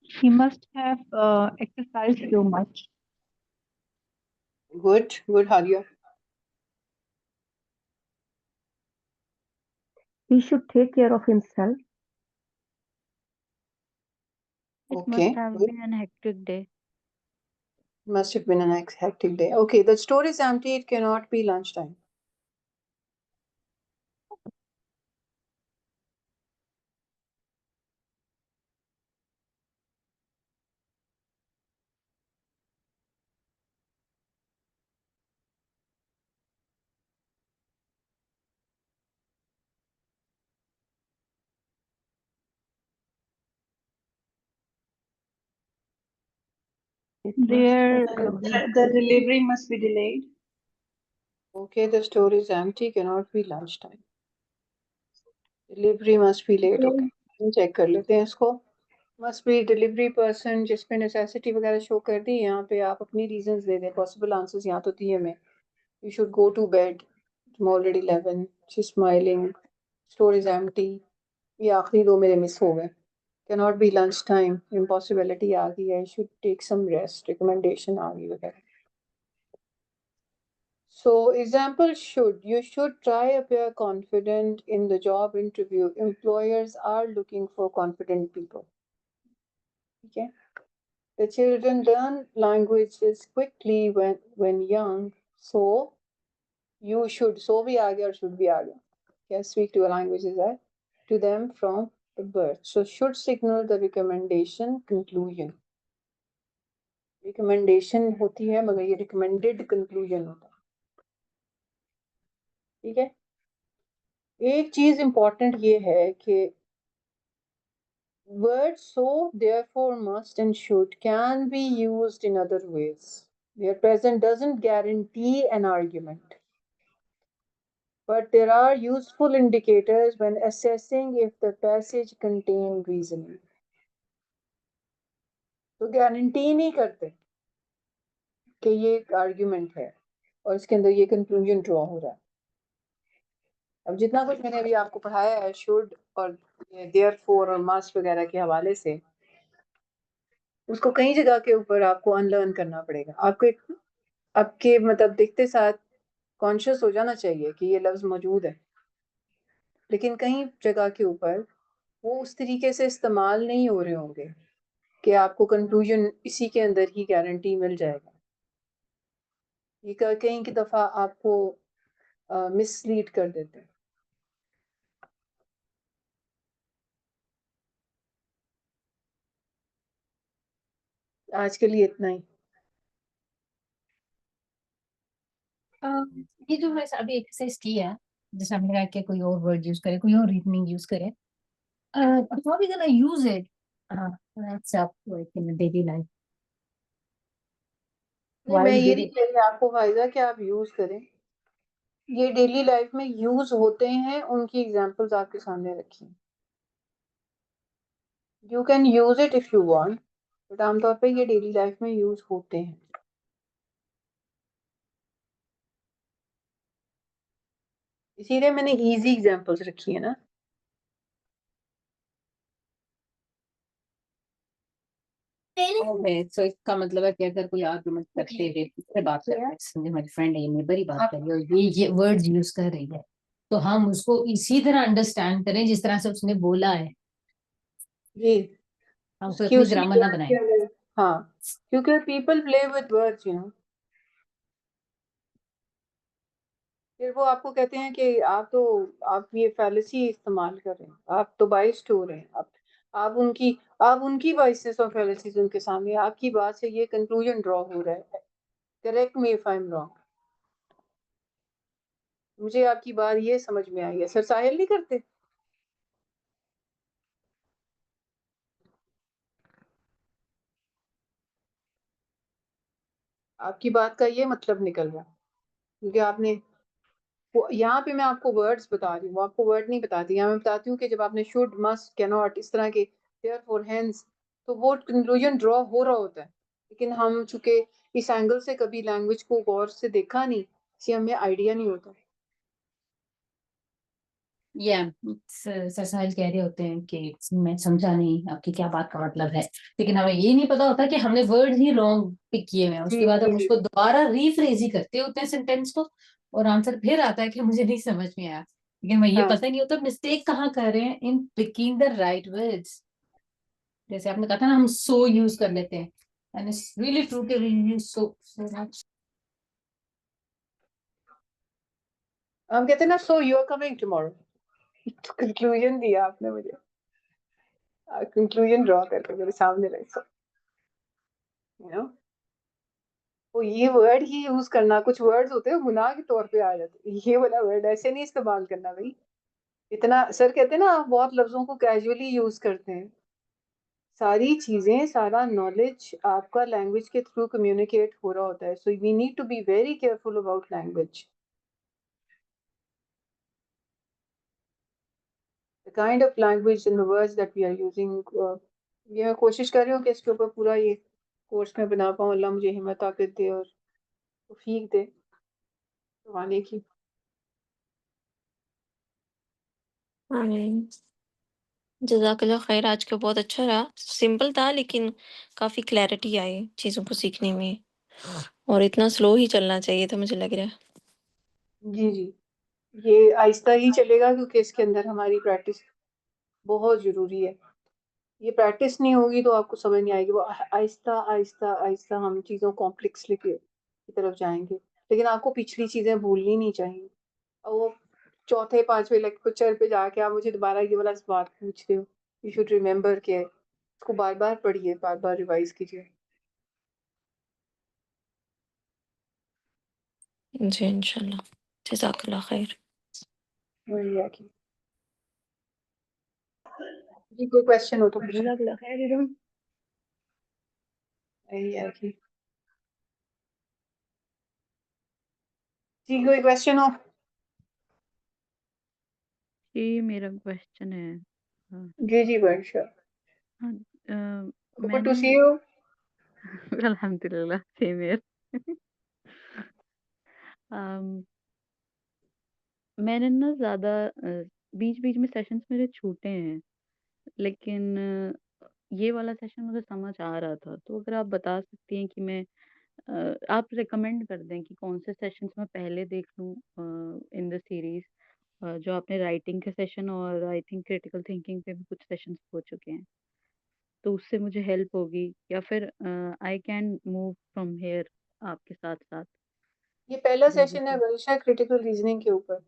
He must have exercised too much. good, Haria. he should take care of himself. It Okay, must have good. been an hectic day. Must have been an hectic day. Okay, the store is empty. It cannot be lunchtime. There, The delivery must be delayed. Okay, the store is empty. Cannot be lunchtime. Delivery must be late. Okay, check कर लेते हैं इसको. Must be delivery person जिस पे necessity वगैरह show कर दी. यहाँ पे आप अपनी reasons दे दें. Possible answers यहाँ तो दिए हमें. You should go to bed. It's already 11. She's smiling. Store is empty. ये आखिरी दो मेरे मिस हो गए. Cannot be lunchtime. Impossibility आ गई है. Should take some rest. Recommendation आ गई वगैरह. So example should. You should try appear confident in the job interview. Employers are looking for confident people. Okay. The children learn languages quickly when young. So you should. So भी आ गया और should भी आ गया. Okay. Speak to languages to them from the birth. So should signal the recommendation conclusion. Recommendation होती है मगर ये recommended conclusion होता है. ठीक है. एक चीज important ये है कि words so, therefore, must and should can be used in other ways. Their present doesn't guarantee an argument. But there are useful indicators when assessing if the passage contains reasoning. तो guarantee नहीं करते कि ये एक argument है और इसके अंदर ये conclusion draw हो रहा है. अब जितना कुछ मैंने अभी आपको पढ़ाया है should और therefore और must वगैरह के हवाले से उसको कई जगह के ऊपर आपको अनलर्न करना पड़ेगा. आपको एक आपके मतलब देखते साथ कॉन्शियस हो जाना चाहिए कि ये लफ्ज मौजूद है, लेकिन कई जगह के ऊपर वो उस तरीके से इस्तेमाल नहीं हो रहे होंगे कि आपको कंक्लूजन इसी के अंदर ही गारंटी मिल जाएगा. ये कई की दफा आपको मिसलीड कर देते हैं. आज के लिए इतना ही. ये जो मैं अभी एक्सरसाइज की है, जैसे हमने कहा कि कोई और वर्ड यूज करे, कोई और रीजनिंग यूज करे, how are we gonna use it? That's up like in the daily life. मैं ये नहीं कह रही आपको फायदा कि आप यूज करें. ये डेली लाइफ में यूज होते हैं, उनकी एग्जांपल्स आपके सामने रखी. You can use it if you want, but आमतौर पे ये डेली लाइफ में यूज होते हैं. इसीलिए मैंने इजी एग्जांपल्स रखी है ना. Okay, so इसका मतलब है कि अगर कोई आर्गुमेंट करते हुए इससे बात कर रहा है, समझे हमारी फ्रेंड है, ये नेबर ही बात कर रही है और ये वर्ड्स यूज कर रही है, तो हम उसको इसी तरह अंडरस्टैंड करें जिस तरह से उसने बोला है. जी, हम उसको अपनी ग्रामर ना बनाएं. हाँ, क्योंकि people play with words, you know. फिर वो आपको कहते हैं कि आप ये फैलेसी इस्तेमाल कर रहे हैं, आप तो बाइस्ड हो रहे हैं. आप उनकी बाइसेस और फैलेसीज उनके सामने, आपकी बात से ये कंक्लूजन ड्रॉ हो रहा है. Correct me if I am wrong. मुझे आपकी बात ये समझ में आई है. सर साहिल नहीं करते. आपकी बात का ये मतलब निकल रहा है क्योंकि आपने यहाँ पे मैं आपको वर्ड्स बता रही हूँ, आपको वर्ड नहीं बताती. यहाँ मैं बताती हूँ कि जब आपने शुड, मस्ट, कैनॉट इस तरह के देयरफॉर, हेंस, तो वो कंक्लूजन ड्रॉ हो रहा होता है. लेकिन हम चूंकि इस एंगल से कभी लैंग्वेज को गौर से देखा नहीं, इसलिए हमें आइडिया नहीं होता. सर साहिल कह रहे होते हैं कि मैं समझा नहीं आपकी क्या बात का मतलब है, लेकिन हमें ये नहीं पता होता कि हमने वर्ड ही रॉन्ग पिक किए हुए हैं. उसके बाद हम उसको दोबारा रीफ्रेज ही करते होते हैं सेंटेंस को, और आंसर फिर आता है कि मुझे नहीं समझ में आया. लेकिन मैं ये हाँ पता नहीं होता मिस्टेक कहाँ कर रहे हैं इन पिकिंग द राइट वर्ड्स। जैसे आपने कहा था ना, हम सो यूज कर लेते हैं, एंड इट्स रियली ट्रू कि वी यूज सो मच। हम कहते हैं ना, so you are coming tomorrow, तो कंक्लूजन दिया आपने मुझे, कंक्लूजन ड्रॉ करके मेरे सामने रखो, यू नो। वो ये वर्ड ही यूज करना, कुछ वर्ड्स होते हैं गुनाह के तौर पे आ जाते हैं, ये वाला वर्ड ऐसे नहीं इस्तेमाल करना भाई। इतना सर कहते हैं ना, आप बहुत लफ्जों को कैजुअली यूज करते हैं। सारी चीजें, सारा नॉलेज आपका लैंग्वेज के थ्रू कम्युनिकेट हो रहा होता है, so we need to be very careful about language, the kind of language and the words that we are using. ये मैं कोशिश कर रही हूँ कि इसके ऊपर पूरा ये कोर्स में बना पाऊँ। अल्लाह मुझे हिम्मत ताकत दे और तौफीक दे करवाने की। आमीन। जज़ाकल्लाह खैर, आज का बहुत अच्छा रहा। सिंपल था लेकिन काफ़ी क्लैरिटी आई चीज़ों को सीखने में, और इतना स्लो ही चलना चाहिए था मुझे लग रहा है। जी जी, ये आहिस्ता ही चलेगा क्योंकि इसके अंदर हमारी प्रैक्टिस बहुत ज़रूरी है। ये प्रैक्टिस नहीं होगी तो आपको समझ नहीं आएगी। वो आहिस्ता आहिस्ता आहिस्ता हम चीज़ों कॉम्प्लेक्स की तरफ जाएंगे, लेकिन आपको पिछली चीज़ें भूलनी नहीं चाहिए। और वो चौथे पांचवे लेक्चर पे जाके आप मुझे दोबारा ये वाला बात पूछ रहे हो, यू शुड रिमेम्बर के इसको बार बार पढ़िए, बार बार रिवाइज कीजिए। जी इंशाल्लाह। जज़ाकल्लाह खैर। वही है कि जी, कोई क्वेश्चन हो तो पूछें। जज़ाकल्लाह खैर इरम। वही है कि जी, कोई क्वेश्चन हो। जी मेरा क्वेश्चन है। हाँ जी जी, वर्षा, हाँ, गुड टू मैंने सी यू। अल्हम्दुलिल्लाह सेम हियर। मैंने ना ज़्यादा बीच-बीच में सेशंस मेरे छूटे हैं, लेकिन ये वाला सेशन मुझे समझ आ रहा था, तो अगर आप बता सकती हैं कि मैं आप रिकमेंड कर दें कि कौन से सेशंस मैं पहले देख लूँ इन द सीरीज़, जो आपने राइटिंग के सेशन और आई थिंक क्रिटिकल थिंकिंग पे भी कुछ सेशंस हो चुके हैं, तो उससे मुझे हेल्प होगी, या फिर I can move from here आपके साथ-साथ? ये पहला जल्दी सेशन है से। वर्षा क्रिटिकल रीजनिंग के ऊपर।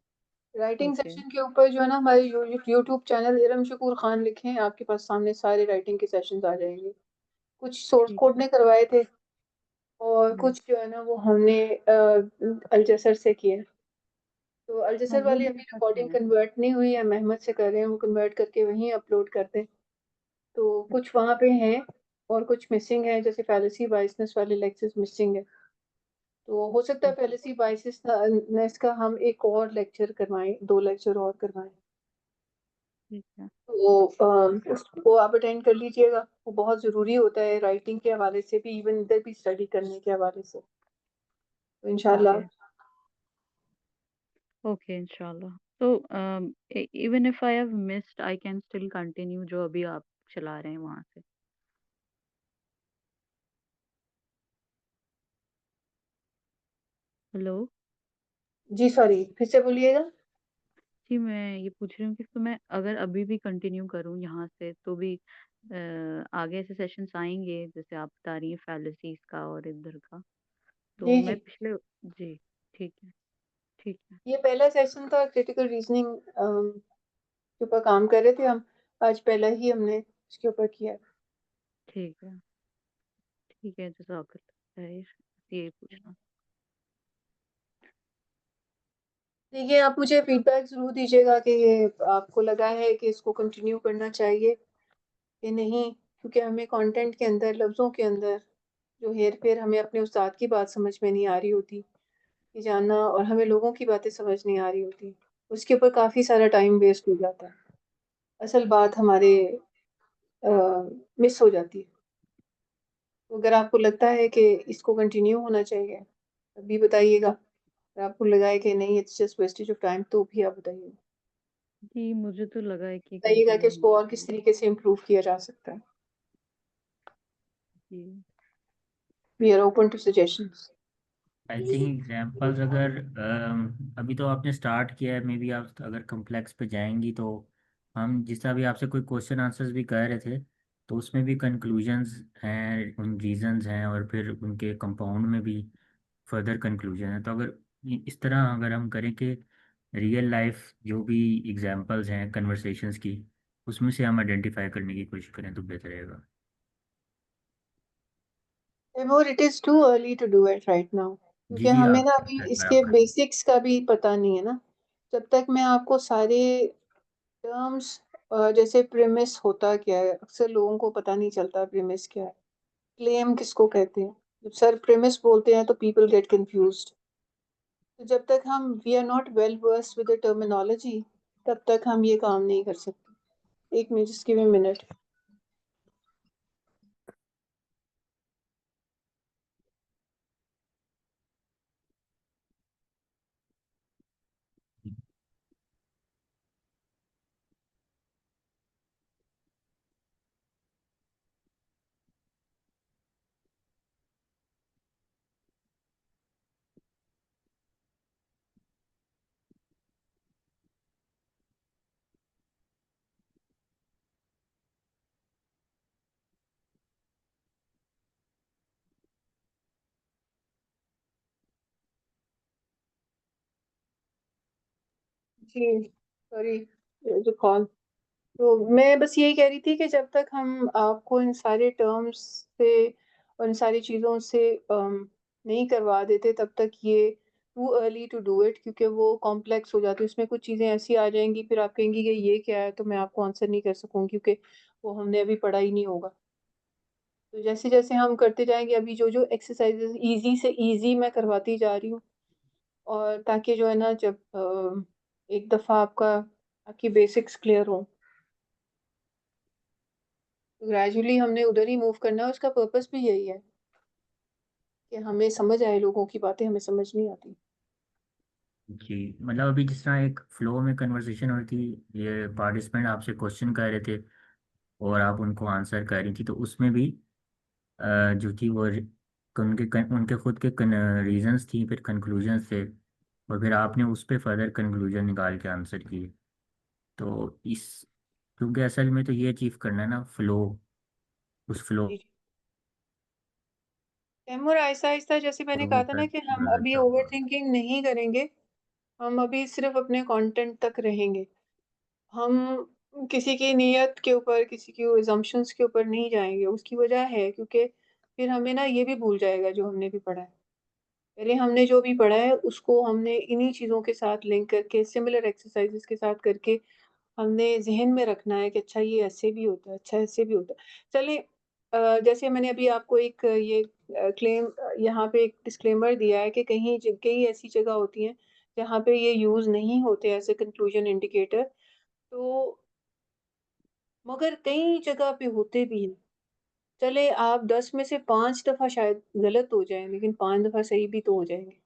राइटिंग ओके, सेशन के ऊपर जो है ना, हमारे यूट्यूब चैनल इरम शकूर खान लिखें, आपके पास सामने सारे राइटिंग के सेशंस आ जाएंगे। कुछ सोर्स ठीक कोड है। ने करवाए थे और हुँ, कुछ जो है ना वो हमने अलजसर से किए। तो हाँ, अलजसर वो वाली मेरे अभी पास रिकॉर्डिंग है। कन्वर्ट नहीं हुई है, मेहमत से कर रहे हैं, वो कन्वर्ट करके वहीं अपलोड करते हैं। तो कुछ अच्छा, वहाँ पे हैं और कुछ मिसिंग है, जैसे फैलेसी बाइसनेस वाले लेक्चर्स मिसिंग है। तो हो सकता है ओके, फैलेसी बाइसनेस का हम एक और लेक्चर करवाएं, 2 लेक्चर और करवाएं। ठीक है। तो उसको आप अटेंड कर लीजिएगा, वो बहुत ज़रूरी होता है राइटिंग के हवाले से भी, इवन इधर भी स्टडी करने के हवाले से। तो इंशाल्लाह। ओके, ओके इंशाल्लाह। तो even if I have missed I can still continue जो अभी आप चला रहे हैं वहाँ से। हेलो? जी सॉरी, फिर से बोलिएगा। जी, मैं ये पूछ रही हूँ कि तो मैं अगर अभी भी कंटिन्यू करूँ यहाँ से तो भी आगे ऐसे सेशंस आएँगे जैसे आप बता रही हैं फैलेसीज़ का और इधर का, तो जी मैं जी, पिछले जी, ठीक है, ठीक है, ये पहला सेशन था क्रिटिकल रीजनिंग के ऊपर काम कर रहे थे हम। आज पहला ही हमने इसके ऊपर किया। ठीक है, जज़ाकल्लाह खैर, यही पूछना था। देखिए, आप मुझे फीडबैक ज़रूर दीजिएगा कि ये आपको लगा है कि इसको कंटिन्यू करना चाहिए कि नहीं, क्योंकि हमें कंटेंट के अंदर, लफ्ज़ों के अंदर जो हेर-फेर हमें अपने उस्ताद की बात समझ में नहीं आ रही होती, ये जानना, और हमें लोगों की बातें समझ नहीं आ रही होती, उसके ऊपर काफ़ी सारा टाइम वेस्ट हो जाता है। असल बात हमारे अ, मिस हो जाती है। तो अगर आपको लगता है कि इसको कंटिन्यू होना चाहिए, तभी बताइएगा। अगर आपको लगा है कि नहीं, it's just wastage of time, तो भी आप बताइएगा। जी, मुझे तो लगा है कि बताइएगा कि कंटिन्यू इसको होना और किस चाहिए। तरीके से इम्प्रूव किया जा सकता है। जी, we are open to suggestions. I think examples अगर अभी तो आपने स्टार्ट किया है, मे बी आप अगर कम्प्लेक्स पे जाएंगी तो हम जिस तरह भी आपसे कोई क्वेश्चन आंसर्स भी कर रहे थे, तो उसमें भी कंक्लूजन्स हैं, उन रीजंस हैं, और फिर उनके कंपाउंड में भी फर्दर कंक्लूजन है। तो अगर इस तरह अगर हम करें कि रियल लाइफ जो भी एग्जांपल्स हैं कन्वर्सेशंस की, उसमें से हम आइडेंटिफाई करने की कोशिश करें तो बेहतर रहेगा। Therefore, it is too early to do it right now. जी क्योंकि जी, हमें आप ना एक अभी बार इसके आप कर। बेसिक्स का भी पता नहीं है ना। जब तक मैं आपको सारे टर्म्स, जैसे प्रीमिस होता क्या है, अक्सर लोगों को पता नहीं चलता प्रीमिस क्या है, क्लेम किसको कहते हैं। जब सर प्रीमिस बोलते हैं तो पीपल गेट कंफ्यूज्ड। तो जब तक हम we are not well versed with the terminology, तब तक हम ये काम नहीं कर सकते। एक minute, just give me minute. जी सॉरी, जो कॉल। तो मैं बस यही कह रही थी कि जब तक हम आपको इन सारे टर्म्स से और इन सारी चीज़ों से नहीं करवा देते, तब तक ये too early to do it, क्योंकि वो कॉम्प्लेक्स हो जाती है। उसमें कुछ चीज़ें ऐसी आ जाएंगी, फिर आप कहेंगी कि ये क्या है, तो मैं आपको आंसर नहीं कर सकूंगी क्योंकि वो हमने अभी पढ़ा ही नहीं होगा। तो जैसे जैसे हम करते जाएंगे, अभी जो जो एक्सरसाइजेस इजी से इजी मैं करवाती जा रही हूँ, और ताकि जो है ना, जब एक दफ़ा आपकी बेसिक्स क्लियर हो, ग्रेजुअली हमने उधर ही मूव करना है। उसका पर्पस भी यही है कि हमें समझ आए, लोगों की बातें हमें समझ नहीं आती। जी, मतलब अभी जिस तरह एक फ्लो में कन्वर्सेशन हो रही थी, ये पार्टिसिपेंट आपसे क्वेश्चन कर रहे थे और आप उनको आंसर कर रही थी, तो उसमें भी जो थी वो उनके खुद के रीजंस थी, फिर कंक्लूजन्स थे, और फिर आपने उस पर फर्दर कंक्लूजन निकाल के आंसर किए। तो इस क्योंकि असल में तो ये अचीव करना है ना, फ्लो, उस फ्लो जी, तैमूर, आहिस्ता आहिस्ता, जैसे मैंने को कहा था ना कि हम अभी ओवर थिंकिंग नहीं करेंगे। हम अभी सिर्फ अपने कंटेंट तक रहेंगे। हम किसी की नीयत के ऊपर, किसी की assumptions के ऊपर नहीं जाएंगे। उसकी वजह है क्योंकि फिर हमें ना ये भी भूल जाएगा जो हमने भी पढ़ा है। पहले हमने जो भी पढ़ा है उसको हमने इन्हीं चीज़ों के साथ लिंक करके, सिमिलर एक्सरसाइजेस के साथ करके, हमने ज़हन में रखना है कि अच्छा ये ऐसे भी होता है, अच्छा ऐसे भी होता है। चलिए, जैसे मैंने अभी आपको एक ये क्लेम, यहाँ पे एक डिस्क्लेमर दिया है कि कई ऐसी जगह होती हैं जहाँ पे ये यूज़ नहीं होते एज़ अ कंक्लूजन इंडिकेटर। तो मगर कई जगह पे होते भी हैं। चले आप 10 में से 5 दफ़ा शायद गलत हो जाएँ, लेकिन 5 दफ़ा सही भी तो हो जाएँगे।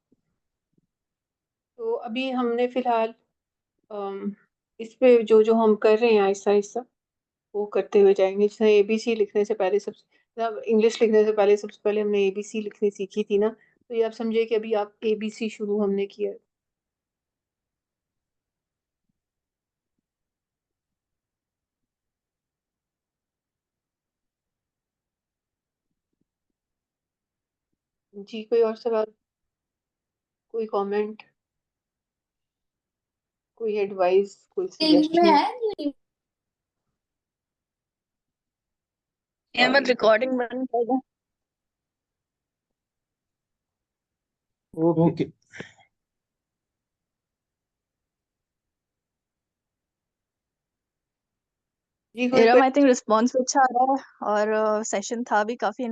तो अभी हमने फ़िलहाल अम, इस पे जो हम कर रहे हैं आहिस्ता-आहिस्ता, वो करते हुए जाएँगे। जैसे एबीसी लिखने से पहले मतलब इंग्लिश लिखने से पहले सबसे पहले हमने एबीसी लिखनी सीखी थी ना, तो ये आप समझिए कि अभी आप एबीसी शुरू हमने किया है। जी, कोई और सवाल? कोई कमेंट? कोई एडवाइस? कोई सजेशन? अहमद, रिकॉर्डिंग बंद कर दो। ओके। जी, कोई Iram, I think question? Response अच्छा आ रहा है और सेशन था भी काफी